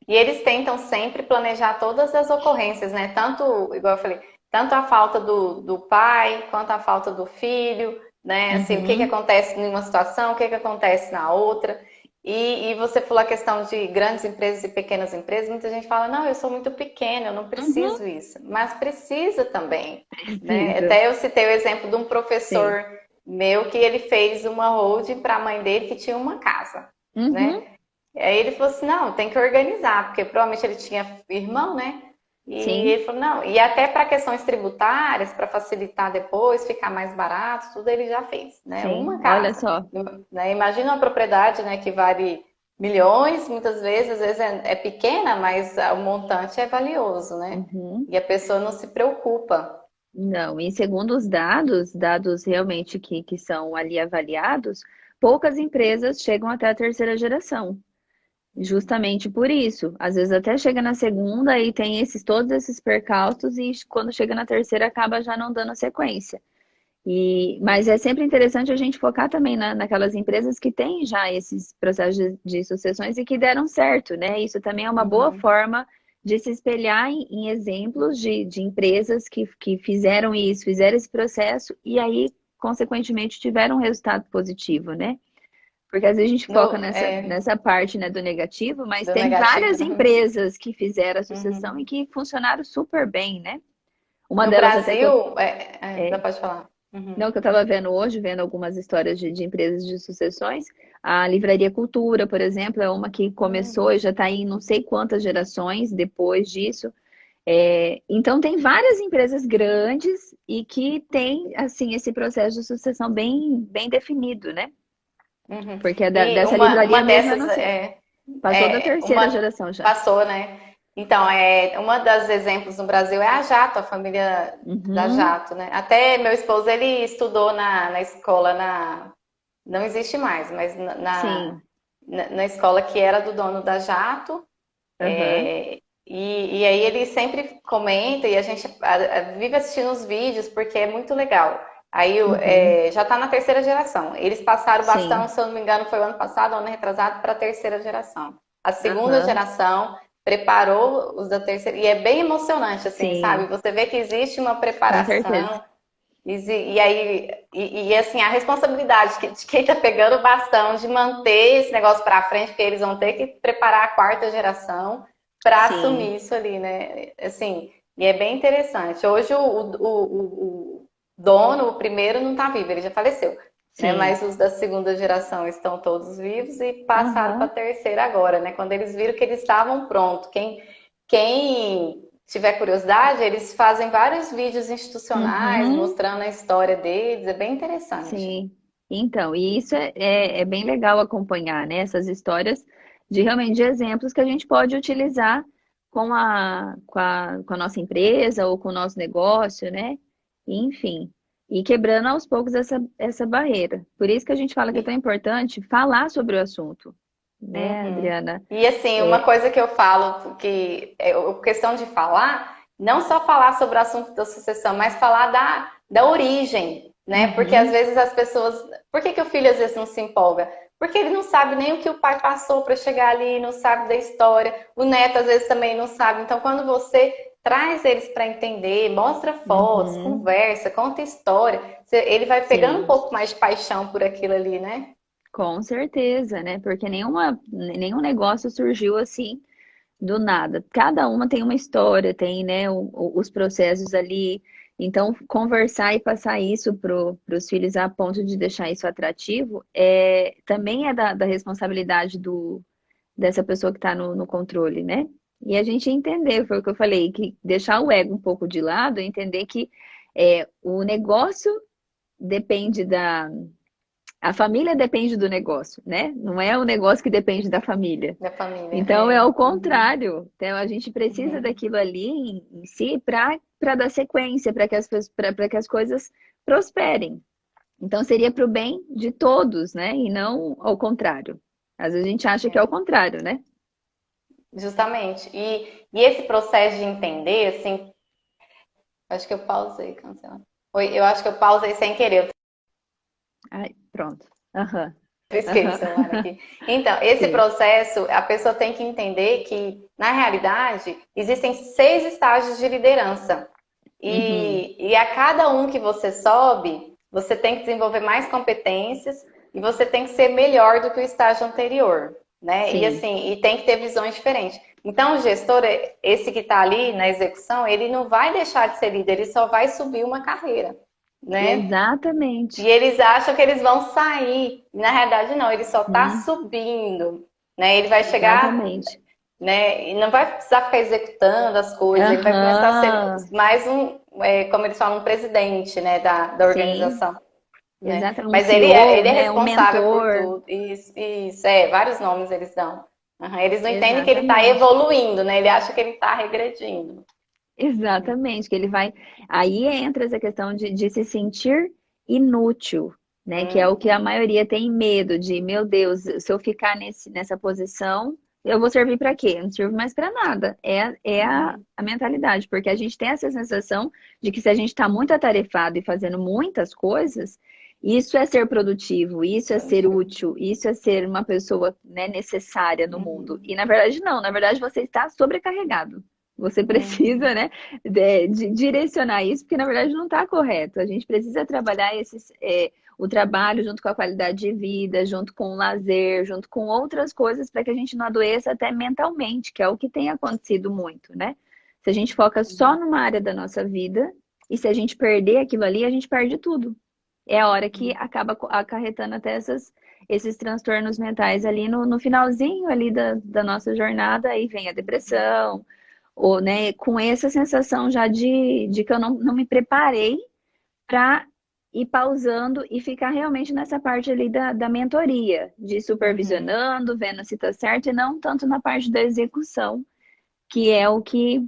e eles tentam sempre planejar todas as ocorrências, né? Tanto, igual eu falei, tanto a falta do pai, quanto a falta do filho, né? Assim, o que que Uhum, acontece em uma situação, o que que acontece na outra. E você falou a questão de grandes empresas e pequenas empresas, muita gente fala, não, eu sou muito pequena, eu não uhum, preciso isso. Mas precisa também, né? precisa. Até eu citei o exemplo de um Sim. professor meu que ele fez uma holding para a mãe dele que tinha uma casa, Uhum, né? Aí ele falou assim, não, tem que organizar, porque provavelmente ele tinha irmão, né? E sim, ele falou, não, e até para questões tributárias, para facilitar depois, ficar mais barato, tudo ele já fez, né? sim. Uma Olha casa, só. né? Imagina uma propriedade, né, que vale milhões, muitas vezes, às vezes é pequena, mas o montante é valioso, né? Uhum. E a pessoa não se preocupa. Não, e segundo os dados realmente que são ali avaliados, poucas empresas chegam até a terceira geração. Justamente por isso. Às vezes até chega na segunda e tem todos esses percalços, e quando chega na terceira acaba já não dando sequência. Mas é sempre interessante a gente focar também naquelas empresas que têm já esses processos de sucessões e que deram certo, né? Isso também é uma boa Uhum. forma de se espelhar em exemplos de empresas que fizeram isso, fizeram esse processo e aí, consequentemente, tiveram um resultado positivo, né? Porque às vezes a gente foca nessa parte, né, do negativo, mas Do tem negativo. várias empresas que fizeram a sucessão e Uhum. que funcionaram super bem, né? Uma No delas até que eu, Brasil, é, pode falar. Uhum. não, que eu estava vendo hoje, vendo algumas histórias de empresas de sucessões. A Livraria Cultura, por exemplo, é uma que começou e já está aí não sei quantas gerações depois disso. Então, tem várias empresas grandes e que tem, assim, esse processo de sucessão bem, bem definido, né? Uhum. Porque E dessa uma livraria mesmo, eu dessas não sei. Passou da terceira uma geração já. passou, né? Então, uma das exemplos no Brasil é a Jato, a família da Uhum, Jato, né? Até meu esposo, ele estudou na escola, não existe mais, mas sim. na escola que era do dono da Jato. Aham, E aí ele sempre comenta e a gente vive assistindo os vídeos porque é muito legal. Aí uhum, já está na terceira geração. Eles passaram o bastão, sim. se eu não me engano, foi o ano passado, ano retrasado, para a terceira geração. A segunda Aham, geração preparou os da terceira, e é bem emocionante, assim, sabe? sim, Você vê que existe uma com certeza. preparação, e aí, assim, a responsabilidade de quem está pegando o bastão de manter esse negócio para frente, porque eles vão ter que preparar a quarta geração para Sim, assumir isso ali, né? Assim, e é bem interessante. Hoje o dono, o primeiro, não está vivo, ele já faleceu, né? sim. Mas os da segunda geração estão todos vivos e passaram para a Aham, terceira agora, né? Quando eles viram que eles estavam prontos. Quem tiver curiosidade, eles fazem vários vídeos institucionais uhum, mostrando a história deles, é bem interessante. sim. Então, e isso é bem legal acompanhar, né? Essas histórias de realmente de exemplos que a gente pode utilizar com a nossa empresa ou com o nosso negócio, né? Enfim, e quebrando aos poucos essa barreira. Por isso que a gente fala que é tão importante falar sobre o assunto, né, Uhum. Adriana? E assim, uma É, coisa que eu falo, que é questão de falar, não só falar sobre o assunto da sucessão, mas falar da origem, né? Porque às uhum, vezes as pessoas. Por que o filho às vezes não se empolga? Porque ele não sabe nem o que o pai passou para chegar ali, não sabe da história. O neto às vezes também não sabe. Então, quando você traz eles para entender, mostra fotos, uhum, conversa, conta história, ele vai pegando um sim. pouco mais de paixão por aquilo ali, né? Com certeza, né? Porque nenhum negócio surgiu assim do nada. Cada uma tem uma história, tem, né, os processos ali. Então, conversar e passar isso para os filhos a ponto de deixar isso atrativo também é da responsabilidade dessa pessoa que está no controle, né? E a gente entender, foi o que eu falei, que deixar o ego um pouco de lado, entender que o negócio depende a família depende do negócio, né? Não é o negócio que depende da família. Da família. Então é o Uhum, contrário. Então a gente precisa uhum. daquilo ali em si para dar sequência, para que as coisas prosperem. Então seria para o bem de todos, né? E não ao contrário. Às vezes a gente acha que é o É, contrário, né? justamente. E esse processo de entender, assim, acho que eu pausei, cancela. Oi, eu acho que eu pausei sem querer, Ai, pronto. Aham, eu risquei o aham. celular aqui. Então, esse Sim. processo, a pessoa tem que entender que, na realidade, existem 6 estágios de liderança. Uhum. E a cada um que você sobe, você tem que desenvolver mais competências e você tem que ser melhor do que o estágio anterior, né? E Sim. assim, e tem que ter visões diferentes. Então, o gestor, esse que está ali na execução, ele não vai deixar de ser líder, ele só vai subir uma carreira, né? E Exatamente. eles acham que eles vão sair. Na realidade, não, ele só está Uhum. subindo, né? Ele vai chegar, Exatamente. né? E não vai precisar ficar executando as coisas, ele vai começar a ser Aham. mais como eles falam, um presidente, né, da Sim. organização, né? Exato, um Mas CEO, ele é né? Um responsável por mentor. tudo. Vários nomes eles dão. Aham, eles não entendem que ele está Exatamente. evoluindo, né? Ele acha que ele está regredindo. Exatamente, que ele vai. Aí entra essa questão de se sentir inútil, né? Que é o que a Uhum. maioria tem medo de, meu Deus, se eu ficar nessa posição, eu vou servir para quê? Eu não sirvo mais para nada. É a mentalidade, porque a gente tem essa sensação de que se a gente está muito atarefado e fazendo muitas coisas, isso é ser produtivo, isso é ser útil, isso é ser uma pessoa, né, necessária no mundo. Uhum. E na verdade não, na verdade você está sobrecarregado. Você Uhum. precisa, né, de direcionar isso, porque na verdade não está correto. A gente precisa trabalhar o trabalho junto com a qualidade de vida, junto com o lazer, junto com outras coisas para que a gente não adoeça até mentalmente, que é o que tem acontecido muito, né? Se a gente foca só numa área da nossa vida e se a gente perder aquilo ali, a gente perde tudo. É a hora que acaba acarretando até esses transtornos mentais ali no finalzinho ali da nossa jornada, aí vem a depressão, ou, né, com essa sensação já de que eu não me preparei para ir pausando e ficar realmente nessa parte ali da mentoria, de Uhum. supervisionando, vendo se está certo, e não tanto na parte da execução, que é o que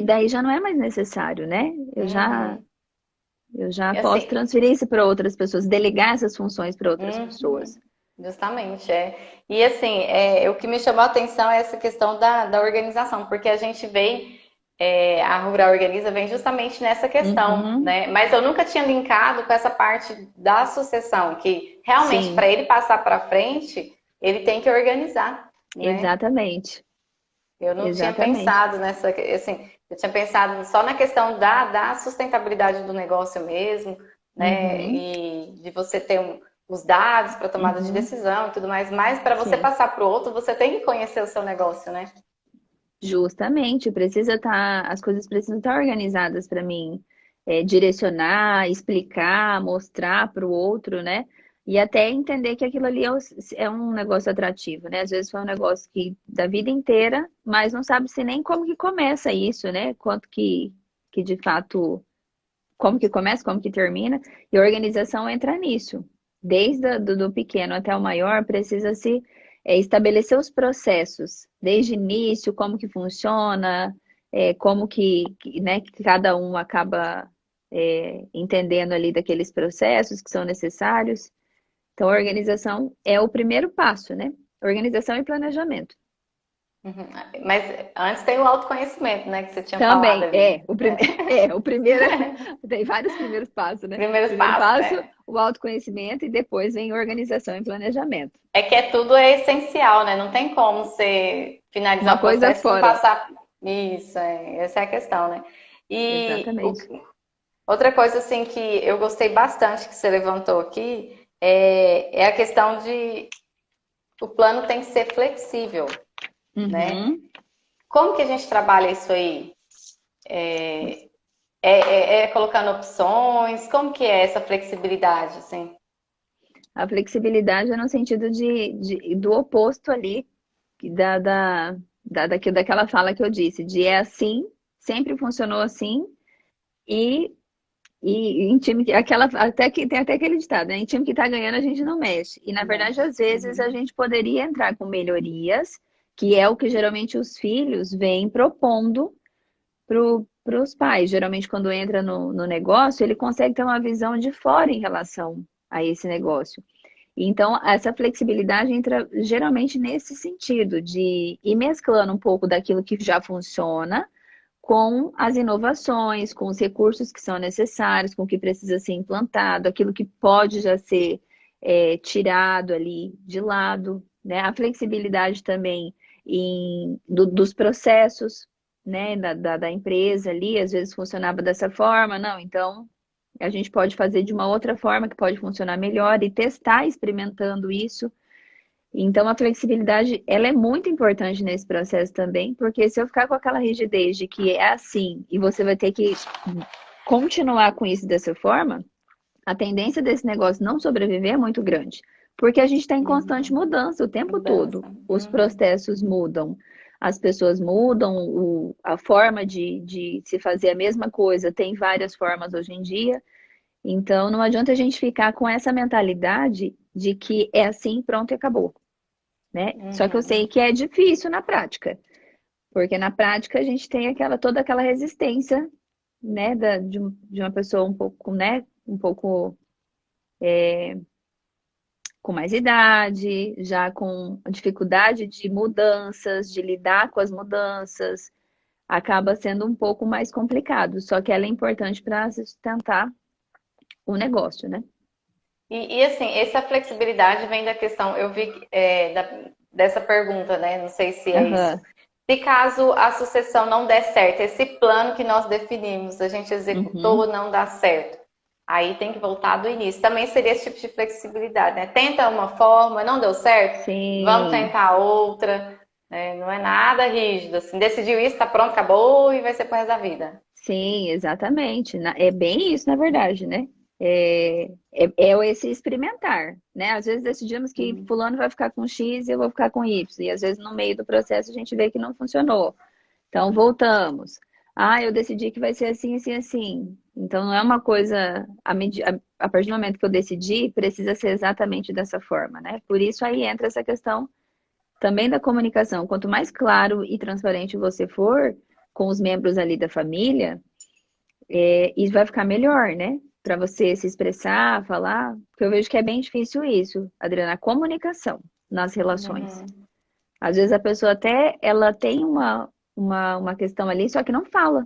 daí já não é mais necessário, né? Uhum. Eu já E posso assim, transferir isso para outras pessoas, delegar essas funções para outras pessoas. uhum, justamente, é. E assim, o que me chamou a atenção é essa questão da organização, porque a gente vem, a Rural Organiza vem justamente nessa questão, Uhum, né? Mas eu nunca tinha linkado com essa parte da sucessão, que realmente para sim, ele passar para frente, ele tem que organizar, né? exatamente, Eu não tinha exatamente. pensado nessa, assim, eu tinha pensado só na questão da sustentabilidade do negócio mesmo, né? Uhum, E de você ter os dados para tomada de uhum, decisão e tudo mais, mas para você sim. passar para o outro, você tem que conhecer o seu negócio, né? Justamente, as coisas precisam estar organizadas para mim, direcionar, explicar, mostrar para o outro, né? E até entender que aquilo ali é um negócio atrativo, né? Às vezes foi um negócio que da vida inteira, mas não sabe se nem como que começa isso, né? Quanto que de fato, como que começa, como que termina, e a organização entra nisso. Desde do pequeno até o maior, precisa se estabelecer os processos, desde o início, como que funciona, como né, que cada um acaba entendendo ali daqueles processos que são necessários. Então, a organização é o primeiro passo, né? Organização e planejamento. Uhum. Mas antes tem o autoconhecimento, né? Que você tinha falado Também, ali. o primeiro, tem vários primeiros passos, né? Primeiros Primeiro passos, passo, é. o autoconhecimento e depois vem organização e planejamento. É que tudo é essencial, né? Não tem como você finalizar Uma o coisa processo e não fora, passar. Isso, essa é a questão, né? E exatamente. outra coisa assim que eu gostei bastante que você levantou aqui é a questão de o plano tem que ser flexível, né? Uhum. Como que a gente trabalha isso aí? É colocando opções? Como que é essa flexibilidade, assim? A flexibilidade é no sentido do oposto ali, daquela fala que eu disse, de é assim, sempre funcionou assim, e em time que até que tem até aquele ditado, né? Em time que tá ganhando a gente não mexe. E na verdade, Mexe. às vezes a Uhum. gente poderia entrar com melhorias, que é o que geralmente os filhos vêm propondo para os pais. Geralmente, quando entra no negócio, ele consegue ter uma visão de fora em relação a esse negócio. Então, essa flexibilidade entra geralmente nesse sentido, de ir mesclando um pouco daquilo que já funciona com as inovações, com os recursos que são necessários, com o que precisa ser implantado, aquilo que pode já ser tirado ali de lado, né? A flexibilidade também dos processos, né, da empresa ali, às vezes funcionava dessa forma, não, então a gente pode fazer de uma outra forma que pode funcionar melhor e testar experimentando isso. Então, a flexibilidade, ela é muito importante nesse processo também, porque se eu ficar com aquela rigidez de que é assim e você vai ter que continuar com isso dessa forma, a tendência desse negócio não sobreviver é muito grande, porque a gente está em constante Uhum. mudança o tempo todo. Mudança. Os Uhum. processos mudam, as pessoas mudam, a forma de se fazer a mesma coisa tem várias formas hoje em dia. Então, não adianta a gente ficar com essa mentalidade de que é assim, pronto e acabou, né? Só que eu Uhum. sei que é difícil na prática, porque na prática a gente tem toda aquela resistência, né, de uma pessoa um pouco, né, um pouco com mais idade, já com dificuldade de mudanças, de lidar com as mudanças, acaba sendo um pouco mais complicado. Só que ela é importante para sustentar o negócio, né? Assim, essa flexibilidade vem da questão, eu vi dessa pergunta, né? Não sei se é isso. Aham. Se caso a sucessão não der certo, esse plano que nós definimos, a gente executou, Uhum. não dá certo. Aí tem que voltar do início. Também seria esse tipo de flexibilidade, né? Tenta uma forma, não deu certo, vamos Sim, tentar outra. Né? Não é nada rígido, assim. Decidiu isso, tá pronto, acabou e vai ser pro resto da vida. sim, exatamente. É bem isso, na verdade, né? É esse experimentar, né? Às vezes decidimos que Uhum. fulano vai ficar com X e eu vou ficar com Y. E às vezes no meio do processo a gente vê que não funcionou. Então voltamos. Ah, eu decidi que vai ser assim, assim, assim. Então não é uma coisa, a partir do momento que eu decidi, precisa ser exatamente dessa forma, né? Por isso aí entra essa questão também da comunicação. Quanto mais claro e transparente você for com os membros ali da família, isso vai ficar melhor, né? Para você se expressar, falar, porque eu vejo que é bem difícil isso, Adriana, a comunicação nas relações. Uhum. Às vezes a pessoa até, ela tem uma questão ali, só que não fala,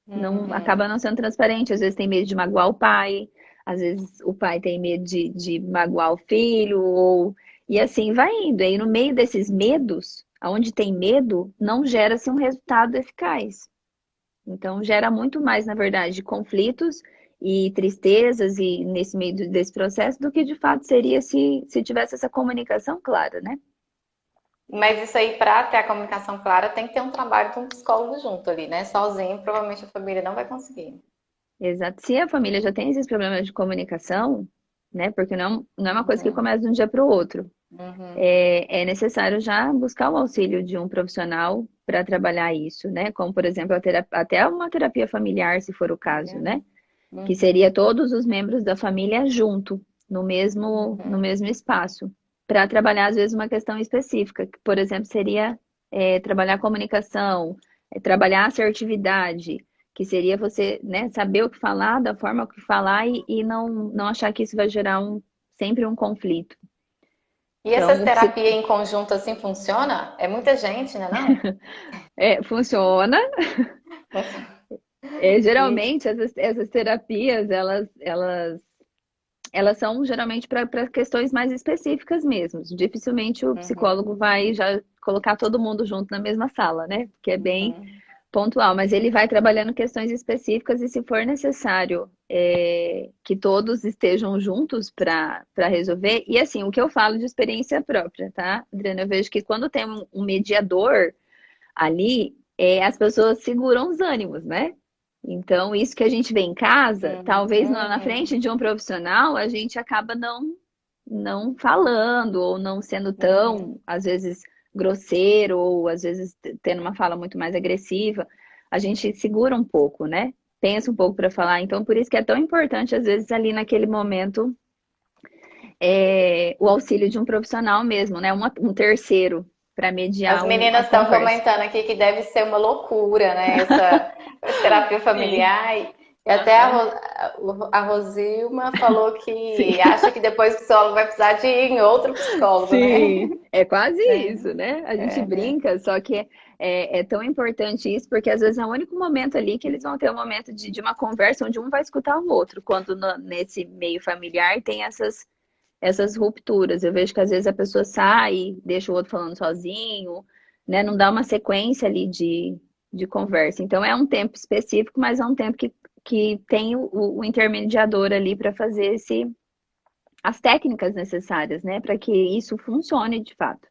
não Uhum. acaba não sendo transparente. Às vezes tem medo de magoar o pai, às vezes o pai tem medo de magoar o filho, e assim vai indo. E aí no meio desses medos, aonde tem medo, não gera-se um resultado eficaz. Então, gera muito mais, na verdade, conflitos e tristezas e nesse meio desse processo do que de fato seria se tivesse essa comunicação clara, né? Mas isso aí, para ter a comunicação clara, tem que ter um trabalho com um psicólogo junto ali, né? Sozinho, provavelmente a família não vai conseguir. Exato. Se a família já tem esses problemas de comunicação, né? Porque não é uma coisa que Uhum. começa de um dia para o outro. Uhum. É necessário já buscar o auxílio de um profissional para trabalhar isso, né? Como, por exemplo, até uma terapia familiar, se for o caso, Familiar, né? né? Que Uhum. seria todos os membros da família junto, no Uhum. mesmo espaço, para trabalhar, às vezes, uma questão específica, que, por exemplo, seria trabalhar comunicação, trabalhar assertividade, que seria você, né, saber o que falar, da forma que falar e não achar que isso vai gerar sempre um conflito. E essa Então, terapia em conjunto assim funciona? É muita gente, né, não? funciona. E... Geralmente, essas terapias, elas são geralmente para questões mais específicas mesmo. Dificilmente o Uhum. psicólogo vai já colocar todo mundo junto na mesma sala, né? Que é bem Uhum. pontual, mas ele vai trabalhando questões específicas e se for necessário que todos estejam juntos para resolver. E assim, o que eu falo de experiência própria, tá, Adriana? Eu vejo que quando tem um mediador ali, as pessoas seguram os ânimos, né? Então, isso que a gente vê em casa, talvez na frente Uhum. de um profissional, a gente acaba não falando ou não sendo Uhum. tão, às vezes, grosseiro ou às vezes tendo uma fala muito mais agressiva. A gente segura um pouco, né? Pensa um pouco para falar. Então, por isso que é tão importante, às vezes, ali naquele momento, o auxília de um profissional mesmo, né? Um terceiro para As mediar a meninas estão conversa. comentando aqui que deve ser uma loucura, né? Essa terapia Sim. familiar. E até Aham. A Rosilma falou Sim. que acha que depois o psicólogo vai precisar de ir em outro psicólogo, né? Sim, é quase É, isso, né? A gente é, né? brinca, só que é tão importante isso, porque às vezes é o único momento ali que eles vão ter um momento de uma conversa onde um vai escutar o outro, quando nesse meio familiar tem essas rupturas. Eu vejo que às vezes a pessoa sai, deixa o outro falando sozinho, né? Não dá uma sequência ali de conversa. Então é um tempo específico, mas é um tempo que tem o intermediador ali para fazer as técnicas necessárias, né? Para que isso funcione de fato.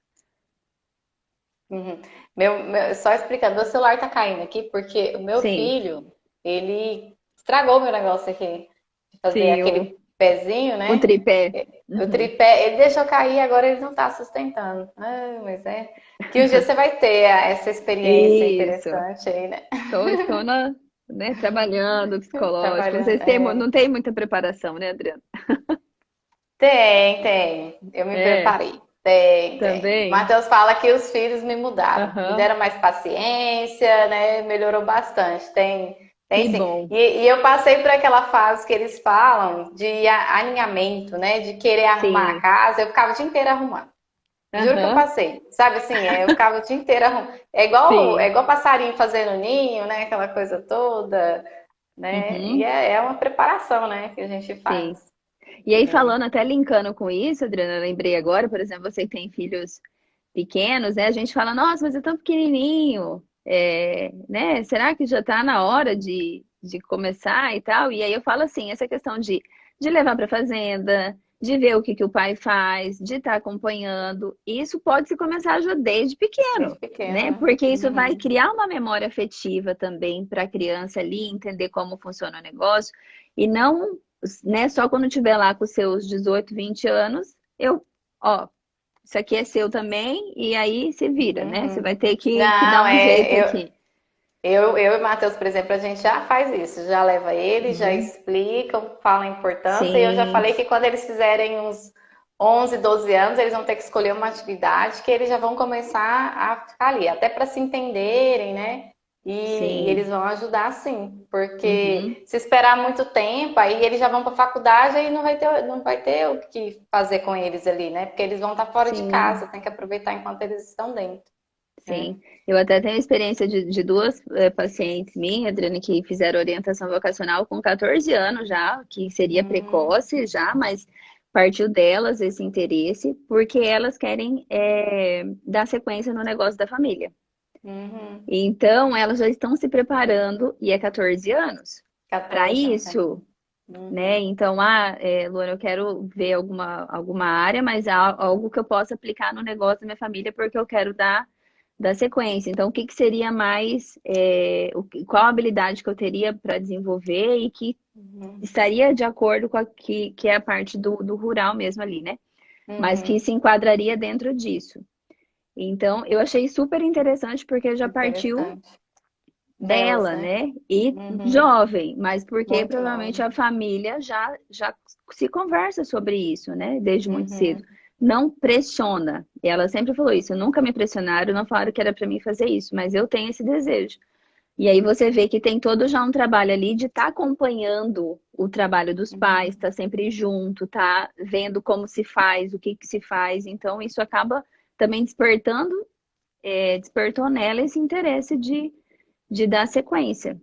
Uhum. Só explicando, meu celular tá caindo aqui porque o meu Sim, filho, ele estragou meu negócio aqui de fazer sim, aquele pezinho, o né? tripé. O Uhum. tripé, ele deixou cair, agora ele não tá sustentando. Ah, mas é que um dia você vai ter essa experiência Isso. interessante aí, né? Estou né, trabalhando psicológico. Trabalhando. Não tem muita preparação, né, Adriana? Tem, tem. Eu me É, preparei. Tem, tem. também. Matheus fala que os filhos me mudaram, me Aham. deram mais paciência, né? Melhorou bastante. Tem Que sim. bom. E eu passei por aquela fase que eles falam de alinhamento, né? De querer arrumar a Sim. casa. Eu ficava o dia inteiro arrumando. Juro que eu Aham. passei. Sabe assim, eu ficava o dia inteiro arrumando. É Sim. igual passarinho fazendo ninho, né? Aquela coisa toda, né? E Uhum. é uma preparação, né? Que a gente Sim. faz. E aí, Né? falando, até linkando com isso, Adriana, eu lembrei agora, por exemplo, você que tem filhos pequenos, né? A gente fala, nossa, mas é tão pequenininho, né? Será que já tá na hora de começar e tal? E aí eu falo assim, essa questão de levar para fazenda, de ver o que que o pai faz, de estar acompanhando, isso pode se começar já desde Desde pequeno, pequeno, né? né? Porque isso vai Uhum. criar uma memória afetiva também para a criança ali, entender como funciona o negócio, e não, né, só quando tiver lá com seus 18, 20 anos, ó, isso aqui é seu também, e aí se vira, né? Você vai Uhum. ter que dar Não, um jeito é. aqui. Eu e o Matheus, por exemplo, a gente já faz isso, já leva eles, já Uhum. explica, fala a importância, e eu já Sim, falei que quando eles fizerem uns 11, 12 anos, eles vão ter que escolher uma atividade que eles já vão começar a ficar ali, até para se entenderem, né? E sim. eles vão ajudar sim, Uhum. porque se esperar muito tempo, aí eles já vão para a faculdade e não vai ter o que fazer com eles ali, né? Porque eles vão estar fora de Sim, casa, tem que aproveitar enquanto eles estão dentro, né? sim. Eu até tenho experiência de duas pacientes minhas, Adriana, que fizeram orientação vocacional com 14 anos já, que seria Hum, precoce já, mas partiu delas esse interesse, porque elas querem dar sequência no negócio da família. uhum. Então, elas já estão se preparando, e é 14 anos, para 14 anos. isso, né? Uhum, Então, Luana, eu quero ver alguma área, mas algo que eu possa aplicar no negócio da minha família, porque eu quero dar sequência. Então, o que que seria mais, qual habilidade que eu teria para desenvolver e que uhum, estaria de acordo com a que é a parte do rural mesmo ali, né? Mas que uhum. se enquadraria dentro disso. Então, eu achei super interessante porque já partiu Interessante. Delas, dela, né? né? E Uhum. jovem, mas porque Muito provavelmente nova. a família já se conversa sobre isso, né? Desde muito cedo. Uhum, Não pressiona. E ela sempre falou isso. Nunca me pressionaram, não falaram que era para mim fazer isso, mas eu tenho esse desejo. E aí você vê que tem todo já um trabalho ali de estar acompanhando o trabalho dos pais, uhum. tá sempre junto, tá vendo como se faz, o que que se faz. Então isso acaba também despertou nela esse interesse de dar sequência.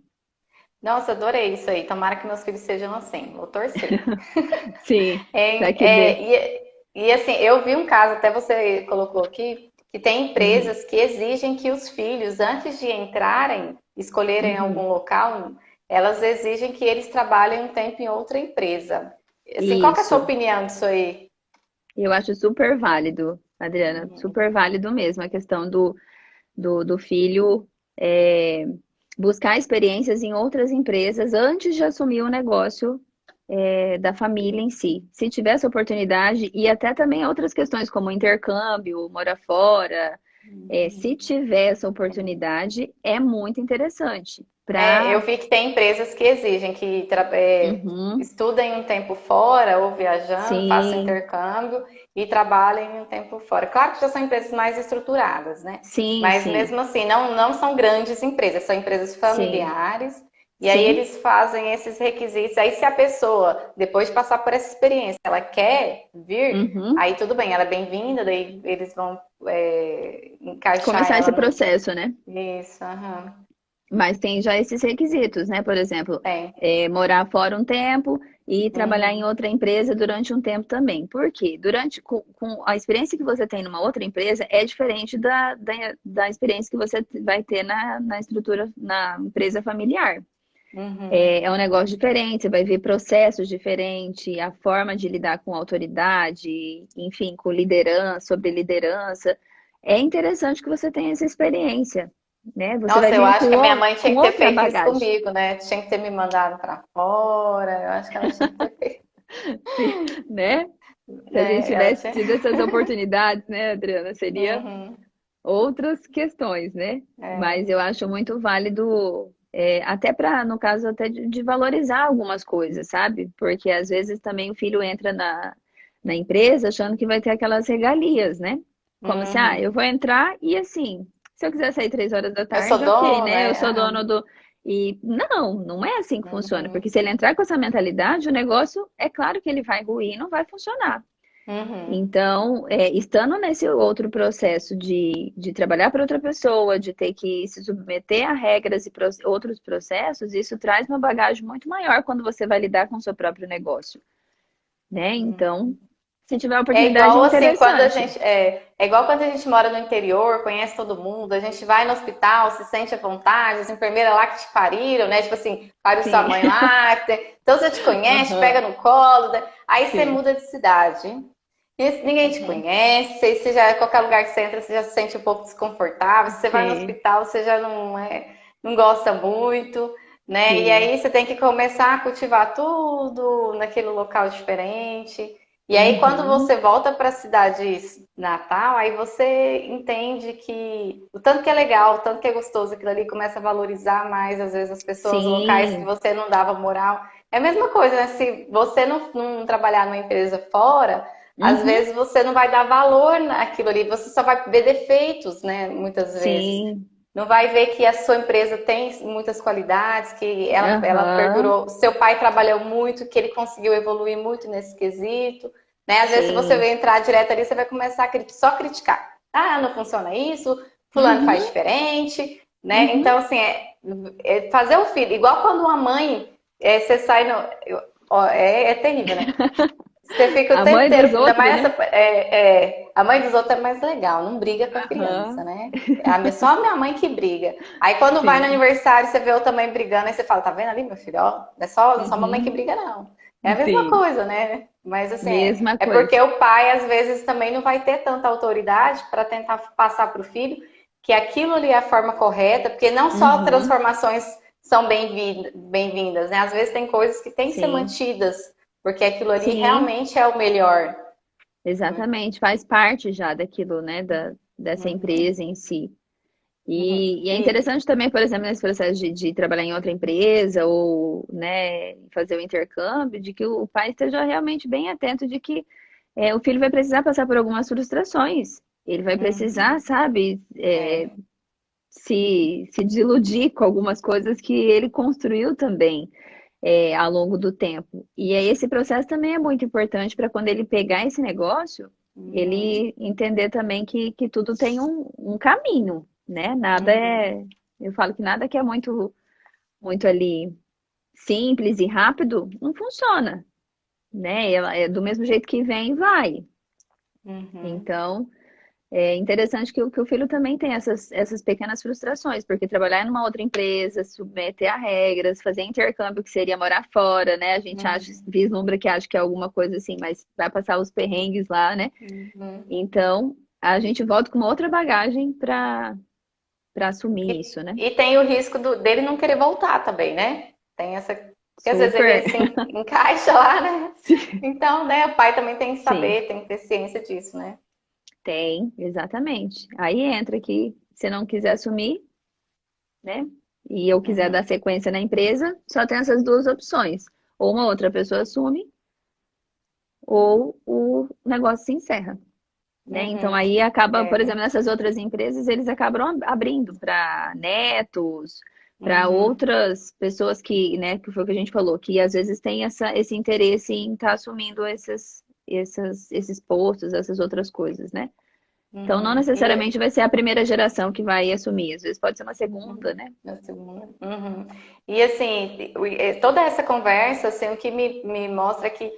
Nossa, adorei isso aí. Tomara que meus filhos sejam assim. Vou torcer. Sim, para É, que dê. e assim, eu vi um caso, até você colocou aqui, que tem Uhum, empresas que exigem que os filhos, antes de entrarem, escolherem uhum. algum local, elas exigem que eles trabalhem um tempo em outra empresa. Assim, qual que é a sua Isso. opinião disso aí? Eu acho super válido, Adriana, super válido mesmo a questão do filho é, buscar experiências em outras empresas antes de assumir o negócio da família em si. Se tiver essa oportunidade, e até também outras questões como intercâmbio, morar fora, se tiver essa oportunidade, é muito interessante. Eu Para. vi que tem empresas que exigem que Uhum, estudem um tempo fora ou viajando, façam sim, intercâmbio e trabalhem um tempo fora. Claro que já são empresas mais estruturadas, né? sim, Mas sim, mesmo assim, não são grandes empresas, são empresas sim, familiares. E aí sim. eles fazem esses requisitos. Aí se a pessoa, depois de passar por essa experiência, ela quer vir, Uhum. aí tudo bem, ela é bem-vinda, daí eles vão encaixar Começar esse ela no. processo, né? Isso, aham. Mas tem já esses requisitos, né? Por exemplo, Tem. morar fora um tempo e trabalhar em Uhum. outra empresa durante um tempo também. Por quê? Com a experiência que você tem numa outra empresa é diferente da experiência que você vai ter na estrutura, na empresa familiar. Uhum. É um negócio diferente, você vai ver processos diferentes, a forma de lidar com autoridade, enfim, com liderança, sobre liderança. É interessante que você tenha essa experiência, né? Você vai Nossa, eu vir acho que a minha mãe com tinha que ter outra feito isso bagagem. comigo, né? Tinha que ter me mandado pra fora. Eu acho que ela tinha que ter feito, Sim, né? Se a gente né? Ela tivesse tinha. tido essas oportunidades, né, Adriana, seria Uhum. outras questões, né? É. Mas eu acho muito válido, até para, no caso, até de valorizar algumas coisas, sabe? Porque às vezes também o filho entra na empresa achando que vai ter aquelas regalias, né? Como se, eu Uhum. vou entrar e assim, se eu quiser sair 3 horas da Eu sou tarde, ok, dona, né? Eu né? sou dono Aham. do. E não é assim que funciona, Uhum. porque se ele entrar com essa mentalidade, o negócio é claro que ele vai ruir, não vai funcionar. Uhum. Então, estando nesse outro processo de trabalhar para outra pessoa, de ter que se submeter a regras e outros processos, isso traz uma bagagem muito maior quando você vai lidar com o seu próprio negócio, né? Então, Uhum. se tiver a É oportunidade, é igual assim, quando a interessante. gente é igual quando a gente mora no interior, conhece todo mundo, a gente vai no hospital, se sente à vontade, as enfermeiras lá que te pariram, né? Tipo assim, pariu sua Sim. mãe lá, então você te conhece, te pega Aham, no colo, né? Aí você sim. muda de cidade. E ninguém te Uhum. conhece, você já, qualquer lugar que você entra, você já se sente um pouco desconfortável. Se você vai no Sim. hospital, você já não gosta muito, né? E Sim. aí você tem que começar a cultivar tudo naquele local diferente. E aí, quando Uhum. você volta para a cidade natal, aí você entende que o tanto que é legal, o tanto que é gostoso aquilo ali, começa a valorizar mais, às vezes, as pessoas locais que Sim. você não dava moral. É a mesma coisa, né? Se você não trabalhar numa empresa fora, às Uhum. vezes você não vai dar valor naquilo ali, você só vai ver defeitos, né? Muitas vezes. Sim. Não vai ver que a sua empresa tem muitas qualidades, que ela Aham. perdurou. Seu pai trabalhou muito, que ele conseguiu evoluir muito nesse quesito. Né? Às vezes, se você Sim. entrar direto ali, você vai começar a só criticar. Ah, não funciona isso, fulano faz Uhum. diferente. Né? Uhum. Então, assim, fazer o filho. Igual quando uma mãe, você sai no. É terrível, né? Você fica o A tempo mãe dos inteiro, ainda outros, mais né? a mãe dos outros é mais legal, não briga com a criança, Aham. né? Só a minha mãe que briga. Aí quando vai no Sim. aniversário, você vê outra mãe brigando, aí você fala, tá vendo ali, meu filho? Ó, não é só mamãe que Uhum. briga, não. É a mesma Sim. coisa, né? Mas assim, Mesma é coisa. porque o pai, às vezes, também não vai ter tanta autoridade para tentar passar para o filho que aquilo ali é a forma correta, porque não só Uhum. transformações são bem-vindas, né? Às vezes tem coisas que têm que ser Sim. mantidas porque aquilo ali Sim. realmente é o melhor. Exatamente. Faz parte já daquilo, né? Dessa Uhum, empresa em si. uhum. E é interessante também, por exemplo, nesse processo de trabalhar em outra empresa ou, né, fazer o intercâmbio, de que o pai esteja realmente bem atento de que o filho vai precisar passar por algumas frustrações. Ele vai precisar, Uhum. sabe, É. se desiludir com algumas coisas que ele construiu também ao longo do tempo. E aí esse processo também é muito importante para quando ele pegar esse negócio, Uhum, ele entender também que tudo tem um caminho, né? Nada uhum, é. Eu falo que nada que é muito ali simples e rápido não funciona, né? É do mesmo jeito que vem, vai. uhum. Então, é interessante que o filho também tem essas pequenas frustrações, porque trabalhar numa outra empresa, submeter a regras, fazer intercâmbio, que seria morar fora, né? A gente acha, Uhum, vislumbra que acha que é alguma coisa assim, mas vai passar os perrengues lá, né? uhum. Então, a gente volta com uma outra bagagem para assumir isso, né? E tem o risco dele não querer voltar também, né? Tem essa. Porque às vezes ele Super. se encaixa lá, né? Então, né, o pai também tem que Sim, saber, tem que ter ciência disso, né? tem, exatamente. Aí entra que se não quiser assumir, né? E eu quiser dar Uhum, sequência na empresa, só tem essas duas opções. Ou uma outra pessoa assume, ou o negócio se encerra, né? Então uhum. aí acaba, por É. exemplo, nessas outras empresas, eles acabam abrindo para netos, para Uhum, outras pessoas que, né, que foi o que a gente falou, que às vezes tem esse interesse em estar assumindo esses postos, essas outras coisas, né? Então não uhum. necessariamente vai ser a primeira geração que vai assumir, às vezes pode ser uma segunda, né? Na segunda. Uhum. E assim, toda essa conversa, assim, o que me mostra é que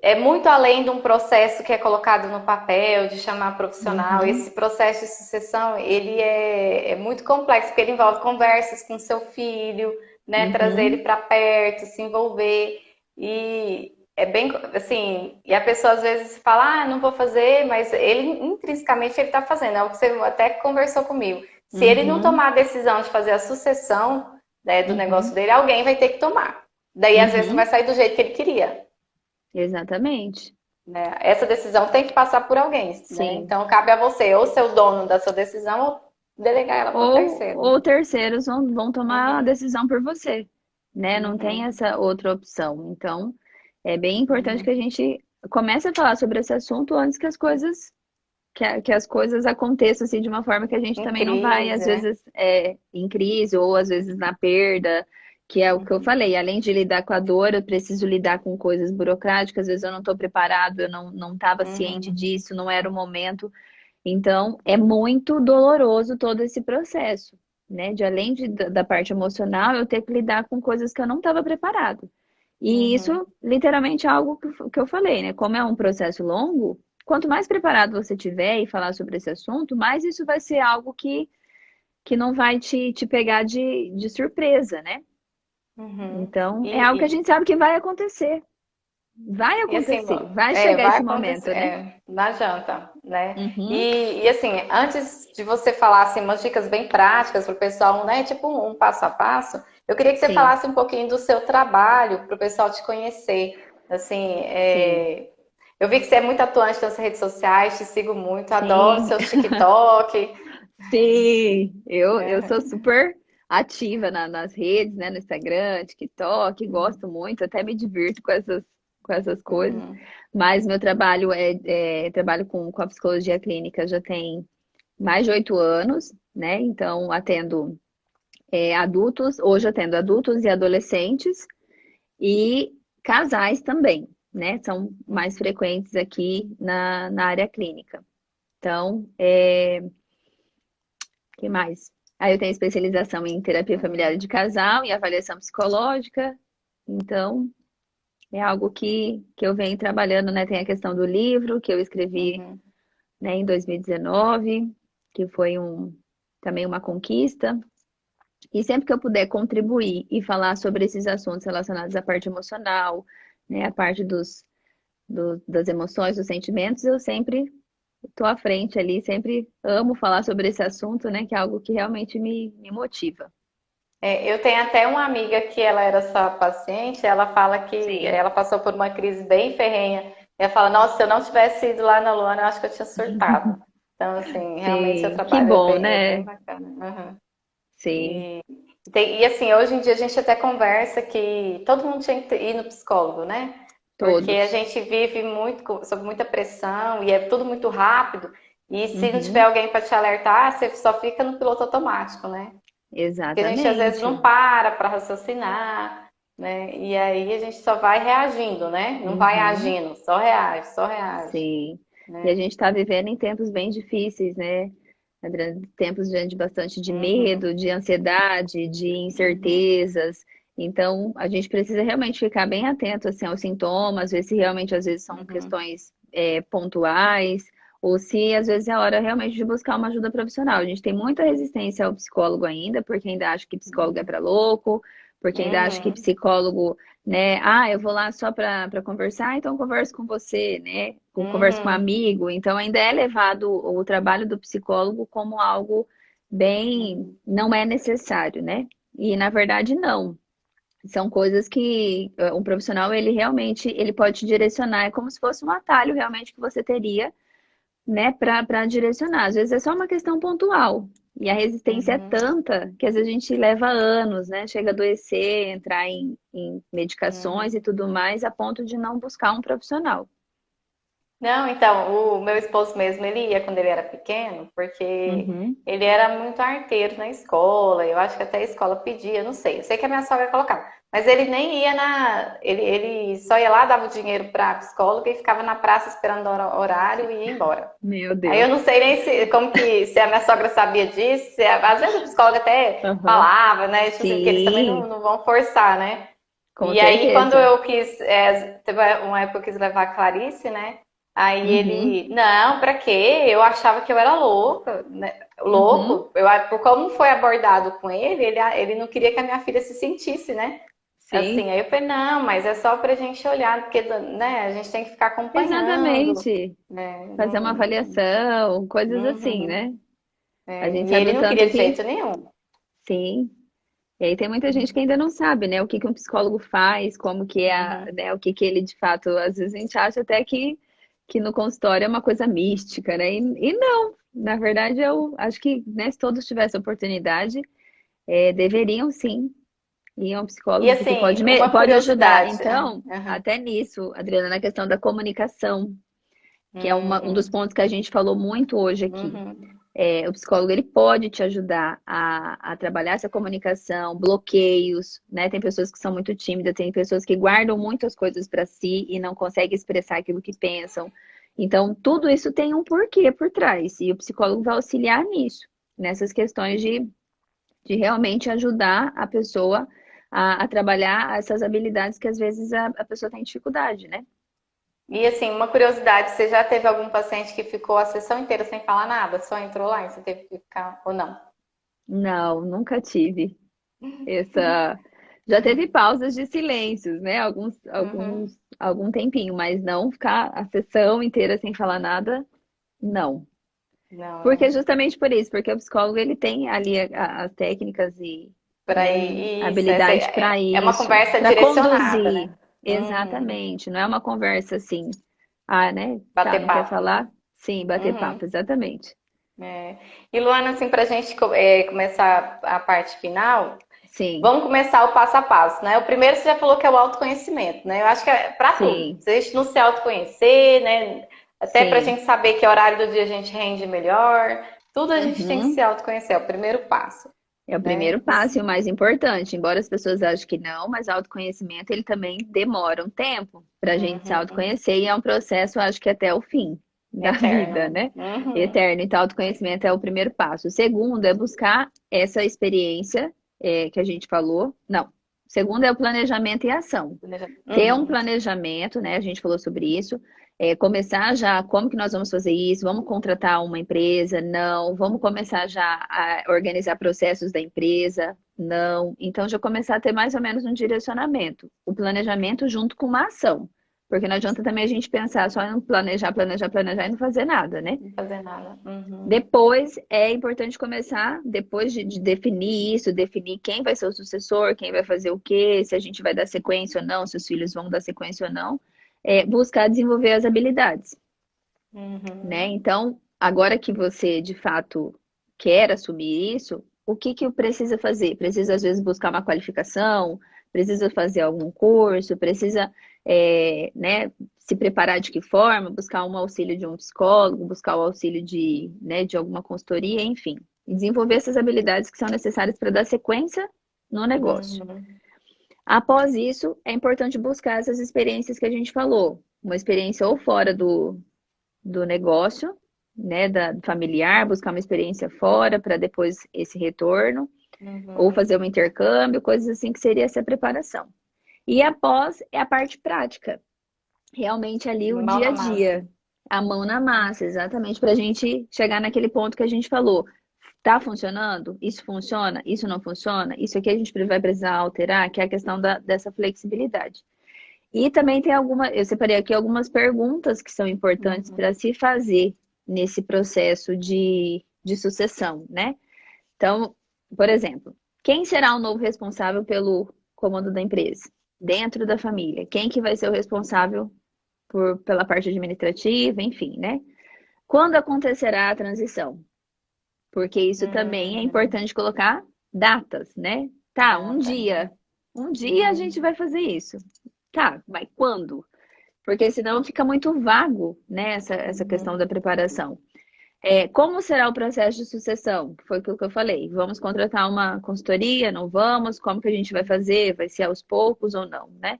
é muito além de um processo que é colocado no papel, de chamar profissional. Uhum, Esse processo de sucessão, ele é muito complexo, porque ele envolve conversas com seu filho, né, trazer ele uhum, para perto, se envolver. E é bem assim, e a pessoa às vezes fala, ah, não vou fazer, mas ele intrinsecamente ele está fazendo. É o que você até conversou comigo. Se ele não uhum, tomar a decisão de fazer a sucessão, né, do negócio uhum, dele, alguém vai ter que tomar. Daí, às vezes, não vai uhum, sair do jeito que ele queria. exatamente. Né? Essa decisão tem que passar por alguém, né? Sim. Então cabe a você, ou ser o dono da sua decisão, ou delegar ela para o terceiro. Ou terceiros vão tomar a Uhum, decisão por você, né? Não tem uhum, essa outra opção. Então, é bem importante que uhum, a gente comece a falar sobre esse assunto antes que as coisas, que as coisas aconteçam assim de uma forma que a gente Em também não vai, às crise, né? vezes, em crise ou às vezes na perda, que é o que eu Uhum, falei. Além de lidar com a dor, eu preciso lidar com coisas burocráticas, às vezes eu não estou preparado, eu não estava ciente uhum, disso, não era o momento. Então, é muito doloroso todo esse processo, né? De além da parte emocional, eu ter que lidar com coisas que eu não estava preparado. E uhum, isso, literalmente, é algo que eu falei, né? Como é um processo longo, quanto mais preparado você tiver e falar sobre esse assunto, mais isso vai ser algo que não vai te pegar de surpresa, né? uhum. Então, é algo que a E, gente sabe que vai acontecer. Vai E assim, acontecer, vai chegar vai esse acontecer, momento, né? na janta, né? Uhum, E assim, antes de você falar assim, umas dicas bem práticas para o pessoal, né? Tipo um passo a passo, eu queria que você sim, falasse um pouquinho do seu trabalho para o pessoal te conhecer. Assim, sim, eu vi que você é muito atuante nas redes sociais, te sigo muito, adoro sim. seus TikTok. Sim, eu sou É. super ativa nas redes, né? No Instagram, TikTok, gosto muito, até me divirto com essas coisas. Uhum, Mas meu trabalho trabalho com a psicologia clínica já tem mais de 8 anos, né? Então atendo adultos, hoje atendo adultos e adolescentes e casais também, né? São mais uhum, frequentes aqui na área clínica. Então, que mais? Aí eu tenho especialização em terapia familiar de casal e avaliação psicológica. Então, é algo que eu venho trabalhando, né? Tem a questão do livro que eu escrevi, uhum, né, em 2019, que foi também uma conquista. E sempre que eu puder contribuir e falar sobre esses assuntos relacionados à parte emocional, né, a parte das emoções, dos sentimentos, eu sempre estou à frente ali, sempre amo falar sobre esse assunto, né, que é algo que realmente me motiva. Eu tenho até uma amiga que ela era sua paciente, ela fala que Sim. ela passou por uma crise bem ferrenha. Ela fala, nossa, se eu não tivesse ido lá na Luana, eu acho que eu tinha surtado. Então, assim, realmente seu Sim, que trabalho bom, é bem né? bacana. Uhum. Sim, E, e assim, hoje em dia a gente até conversa que todo mundo tinha que ir no psicólogo, né? Porque a todos. gente vive muito sob muita pressão e é tudo muito rápido. E se não tiver Uhum, alguém para te alertar, você só fica no piloto automático, né? Porque a gente às vezes não exatamente. para raciocinar, né? E aí a gente só vai reagindo, né? Não vai Uhum, agindo, só reage, sim. E a né? gente está vivendo em tempos bem difíceis, né? Adriana? Tempos de bastante de Uhum, medo, de ansiedade, de uhum, incertezas. Então, a gente precisa realmente ficar bem atento assim, aos sintomas, ver se realmente às vezes são uhum, questões pontuais, ou se às vezes é a hora realmente de buscar uma ajuda profissional. A gente tem muita resistência ao psicólogo ainda, porque ainda acha que psicólogo é uhum, para louco, porque ainda acha que uhum, psicólogo, né? Eu vou lá só para conversar, então converso com você, né? Converso com um uhum, amigo. Então ainda é levado o trabalho do psicólogo como algo bem, uhum. não é necessário, né? E na verdade não. São coisas que um profissional ele realmente ele pode te direcionar, é como se fosse um atalho realmente que você teria, né, para direcionar. Às vezes é só uma questão pontual. E a resistência é Uhum, tanta que às vezes a gente leva anos, né? Chega a adoecer, entrar em medicações uhum. e tudo mais, a ponto de não buscar um profissional. Não, então, o meu esposo mesmo, ele ia quando ele era pequeno, porque Uhum. ele era muito arteiro na escola, eu acho que até a escola pedia, não sei, eu sei que a minha sogra colocava, mas ele nem ia ele só ia lá, dava o dinheiro para a psicóloga e ficava na praça esperando o horário e ia embora. Meu Aí eu Deus. não sei nem se a minha sogra sabia disso, às vezes a psicóloga até Aham. falava, né, tipo assim, porque eles também Sim, não vão forçar, né? com E aí, quando certeza. eu quis, teve uma época que eu quis levar a Clarice, né? Aí Uhum. ele, não, pra quê? Eu achava que eu era louca, né? Uhum. Louco. Por como foi abordado com ele não queria que a minha filha se sentisse, né? Assim, Sim, aí eu falei, não, mas é só pra gente olhar, porque, né, a gente tem que ficar acompanhando, exatamente. né? Fazer uma avaliação, coisas assim, Uhum, né? A gente E sabe ele o não tanto queria de que, jeito nenhum. sim. E aí tem muita gente que ainda não sabe, né? O que que um psicólogo faz, como que é, Uhum. né? O que que ele de fato, às vezes a gente acha até que no consultório é uma coisa mística, né? E não, na verdade eu acho que, né, se todos tivessem oportunidade, deveriam sim ir a um E psicólogo, porque assim, pode uma ajudar. curiosidade. Então, Uhum. até nisso, Adriana, na questão da comunicação. que é um dos Uhum. pontos que a gente falou muito hoje aqui. Uhum. O psicólogo ele pode te ajudar a trabalhar essa comunicação, bloqueios, né? Tem pessoas que são muito tímidas, tem pessoas que guardam muitas coisas para si e não conseguem expressar aquilo que pensam. Então, tudo isso tem um porquê por trás, e o psicólogo vai auxiliar nisso, nessas questões de realmente ajudar a pessoa a trabalhar essas habilidades que às vezes a pessoa tem dificuldade, né? E assim, uma curiosidade, você já teve algum paciente que ficou a sessão inteira sem falar nada? Só entrou lá e você teve que ficar, ou não? Não, nunca tive essa. Já teve pausas de silêncios, né? Uhum. Algum tempinho, mas não ficar a sessão inteira sem falar nada, não. Não, Porque né? justamente por isso, porque o psicólogo ele tem ali as técnicas e, Para né, ir, isso, habilidade para é uma isso, conversa para direcionada, né? conduzir. Uhum. Exatamente. Não é uma conversa assim, ah, né? Tá, Bater não quer papo. falar? Sim, bater Uhum. papo, exatamente. É. E Luana, assim, para a gente começar a parte final, Sim, vamos começar o passo a passo, né? O primeiro você já falou que é o autoconhecimento, né? Eu acho que é para tudo. sim, Se a gente não se autoconhecer, né? Até para a sim. gente saber que horário do dia a gente rende melhor, tudo a gente tem que se Uhum. autoconhecer, é o primeiro passo, É o né? primeiro passo e o mais importante, embora as pessoas achem que não, mas autoconhecimento ele também demora um tempo para a gente se Uhum. autoconhecer e é um processo, acho que até o fim da vida, Eterno. né? Uhum. Eterno. Então, autoconhecimento é o primeiro passo. O segundo é buscar essa experiência que a gente falou. Não. O segundo é o planejamento e ação. Ter um Uhum. planejamento, né? A gente falou sobre isso. Começar já, como que nós vamos fazer isso? Vamos contratar uma empresa? Não. Vamos começar já a organizar processos da empresa? Não. Então, já começar a ter mais ou menos um direcionamento. O planejamento junto com uma ação. Porque não adianta também a gente pensar só em planejar, planejar, planejar e não fazer nada, né? Não fazer nada. Uhum. Depois é importante começar, depois de definir isso, definir quem vai ser o sucessor, quem vai fazer o quê, se a gente vai dar sequência ou não, se os filhos vão dar sequência ou não, buscar desenvolver as habilidades, né? Uhum. Então, agora que você de fato quer assumir isso, o que que precisa fazer? Precisa às vezes buscar uma qualificação, precisa fazer algum curso, precisa, né, se preparar de que forma, buscar um auxílio de um psicólogo, buscar o auxílio de, né, de alguma consultoria, enfim, e desenvolver essas habilidades que são necessárias para dar sequência no negócio. Uhum. Após isso, é importante buscar essas experiências que a gente falou, uma experiência ou fora do negócio, né, da familiar, buscar uma experiência fora para depois esse retorno, ou Uhum. fazer um intercâmbio, coisas assim que seria essa preparação. E após é a parte prática, realmente ali o Mão dia na a massa. dia, a mão na massa, exatamente para a gente chegar naquele ponto que a gente falou. Tá funcionando? Isso funciona? Isso não funciona? Isso aqui a gente vai precisar alterar, que é a questão dessa flexibilidade. E também tem eu separei aqui algumas perguntas que são importantes Uhum. para se fazer nesse processo de sucessão, né? Então, por exemplo, quem será o novo responsável pelo comando da empresa? Dentro da família. Quem que vai ser o responsável pela parte administrativa, enfim, né? Quando acontecerá a transição? Porque isso também é Uhum. importante colocar datas, né? Tá, Data. um dia a gente Uhum. vai fazer isso. Tá, mas quando? Porque senão fica muito vago, né, essa questão Uhum. da preparação. Como será o processo de sucessão? Foi aquilo que eu falei. Vamos contratar uma consultoria? Não vamos? Como que a gente vai fazer? Vai ser aos poucos ou não, né?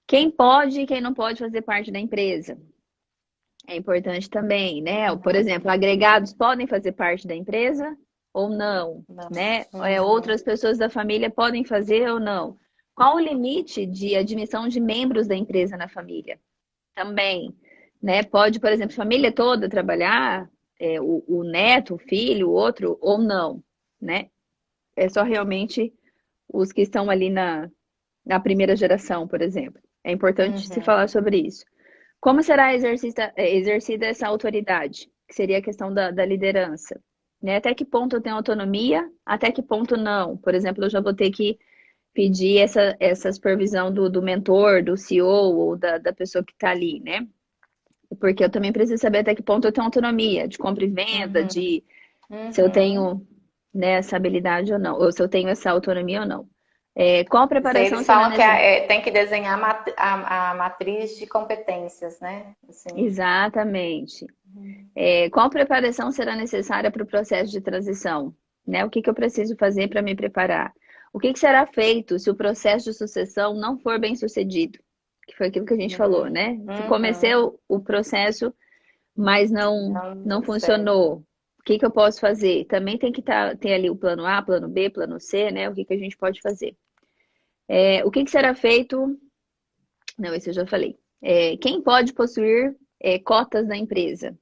Quem pode e quem não pode fazer parte da empresa? É importante também, né? Por Uhum. exemplo, agregados podem fazer parte da empresa ou não, Não. né? Uhum. Outras pessoas da família podem fazer ou não. Qual o limite de admissão de membros da empresa na família? Também, né? Pode, por exemplo, família toda trabalhar, o neto, o filho, o outro, ou não, né? É só realmente os que estão ali na primeira geração, por exemplo. É importante se Uhum. falar sobre isso. Como será exercida essa autoridade? Que seria a questão da liderança. Né? Até que ponto eu tenho autonomia, até que ponto não. Por exemplo, eu já vou ter que pedir essa supervisão do mentor, do CEO ou da pessoa que está ali, né? Porque eu também preciso saber até que ponto eu tenho autonomia de compra e venda, Uhum. de se eu Uhum. tenho, né, essa habilidade ou não, ou se eu tenho essa autonomia ou não. Qual Eles preparação será falam que necessária? tem que desenhar a matriz de competências, né? Assim. Exatamente. Qual preparação será necessária para o processo de transição? Né? O que eu preciso fazer para me preparar? O que será feito se o processo de sucessão não for bem sucedido? Que foi aquilo que a gente falou, Uhum. né? Se comecei Uhum. o processo, mas Não não deu certo. funcionou, o que eu posso fazer? Também tem que ter ali o plano A, plano B, plano C, né? O que a gente pode fazer? O que será feito? Não, isso eu já falei. Quem pode possuir cotas da empresa?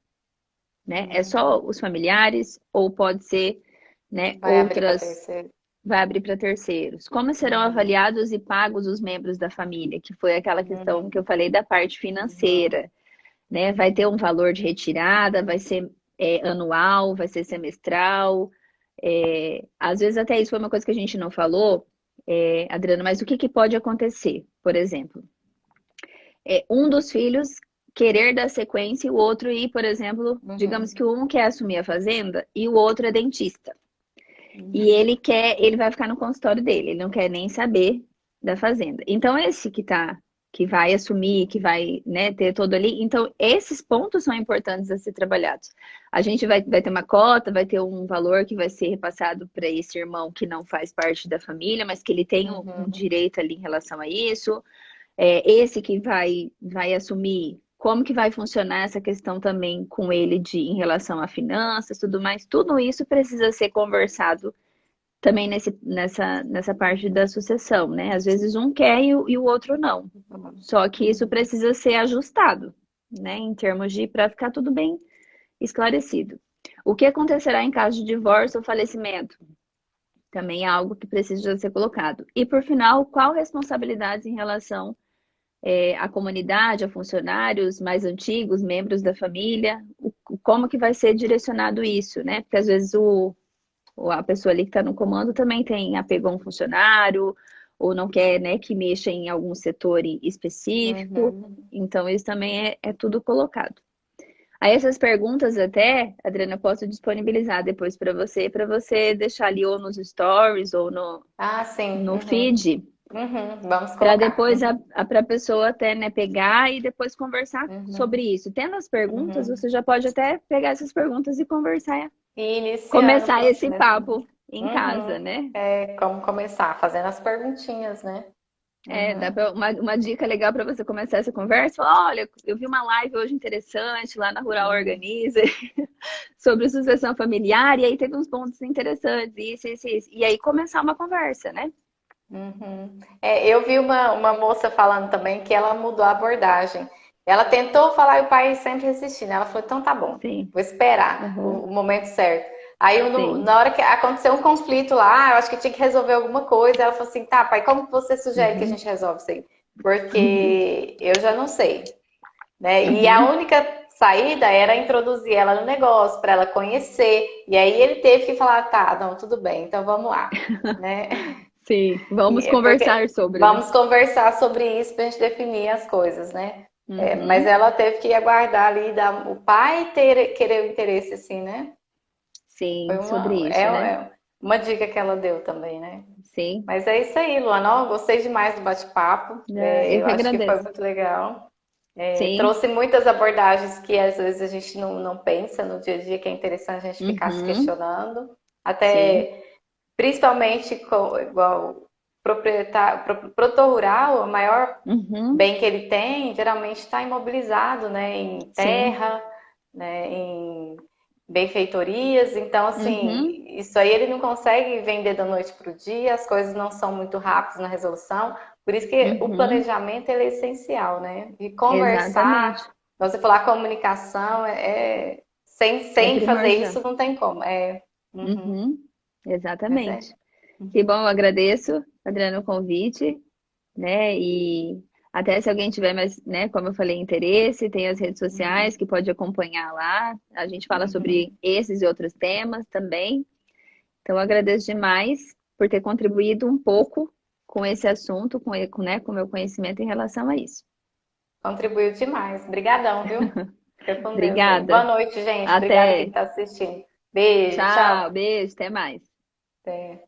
Né? É só Uhum. os familiares ou pode ser, né, Vai abrir para outras, terceiro. vai abrir para terceiros? Como serão Uhum. avaliados e pagos os membros da família? Que foi aquela questão que eu Uhum. falei da parte Uhum. financeira, né? Vai ter um valor de retirada, vai ser anual, vai ser semestral. Às vezes até isso foi uma coisa que a gente não falou, Adriana, mas o que pode acontecer? Por exemplo, um dos filhos querer dar sequência e o outro ir, por exemplo, digamos Uhum. que um quer assumir a fazenda e o outro é dentista. E Uhum. ele vai ficar no consultório dele, ele não quer nem saber da fazenda. Então, esse que vai assumir, que vai, né, ter todo ali. Então, esses pontos são importantes a ser trabalhados. A gente vai ter uma cota, vai ter um valor que vai ser repassado para esse irmão que não faz parte da família, mas que ele tem um Uhum. direito ali em relação a isso. Esse que vai assumir, como que vai funcionar essa questão também com ele em relação a finanças, tudo mais, tudo isso precisa ser conversado também nessa parte da sucessão, né? Às vezes um quer e o outro não. Só que isso Uhum. precisa ser ajustado, né? Em termos de para ficar tudo bem esclarecido. O que acontecerá em caso de divórcio ou falecimento? Também é algo que precisa ser colocado. E por final, qual responsabilidades em relação a comunidade, a funcionários mais antigos, membros da família, como que vai ser direcionado isso, né? Porque às vezes a pessoa ali que está no comando também tem apego a um funcionário, ou não quer, né, que mexa em algum setor específico. Uhum. Então, isso também é tudo colocado. Aí essas perguntas até, Adriana, eu posso disponibilizar depois para você deixar ali ou nos stories ou Ah, sim. no Uhum. feed, Uhum. Vamos para colocar. depois Uhum. para a pessoa até, né, pegar e depois conversar sobre Uhum. isso. Tendo as perguntas, Uhum. você já pode até pegar essas perguntas e conversar, E iniciando o começar esse processo. papo em casa, Uhum. né? Como começar? Fazendo as perguntinhas, né? Dá Uhum. uma dica legal para você começar essa conversa. Falar, olha, eu vi uma live hoje interessante lá na Rural Uhum. Organiza sobre sucessão familiar, e aí teve uns pontos interessantes, isso. E aí começar uma conversa, né? Uhum. Eu vi uma moça falando também que ela mudou a abordagem. Ela tentou falar e o pai sempre resistindo. Ela falou: então tá bom, Sim, vou esperar aham, o momento certo. Aí, sim. na hora que aconteceu um conflito lá, eu acho que tinha que resolver alguma coisa. Ela falou assim: tá, pai, como que você sugere que a Uhum, gente resolve isso aí? uhum, Porque eu já não sei, né? E a uhum. única saída era introduzir ela no negócio, para ela conhecer. E aí ele teve que falar: tá, não, tudo bem, então vamos lá, né? Sim, vamos Porque conversar sobre, né? vamos conversar sobre isso para a gente definir as coisas, né? Mas Uhum, ela teve que aguardar ali, o pai querer o interesse, assim, né? Foi sim, sobre isso, né? uma dica que ela deu também, né? Sim. Mas é isso aí, Luana. Ó, gostei demais do bate-papo. Eu Eu que acho que foi agradeço. muito legal. Sim. Trouxe muitas abordagens que às vezes a gente não pensa no dia a dia, que é interessante a gente ficar se Uhum, questionando. sim. Até principalmente igual produtor rural, o maior Uhum, bem que ele tem geralmente está imobilizado, né, em sim. terra, né, em benfeitorias. Então, Uhum, assim, isso aí ele não consegue vender da noite para o dia, as coisas não são muito rápidas na resolução. Por isso que o uhum. planejamento ele é essencial, né? E conversar, Exatamente. você falar comunicação, É sem fazer primordial. isso não tem como. Uhum, Uhum, mas é. exatamente. Que bom, eu agradeço, Adriana, o convite, né? E até se alguém tiver mais, né, como eu falei, interesse, tem as redes sociais Uhum, que pode acompanhar lá. A gente fala sobre uhum. esses e outros temas também. Então, eu agradeço demais por ter contribuído um pouco com esse assunto, né, com o meu conhecimento em relação a isso. Contribuiu demais. Obrigadão, viu? Fica com Deus aí. Boa Obrigada. noite, gente. Obrigada quem Até. está assistindo. Beijo, tchau. Tchau. Beijo. Até mais. Até.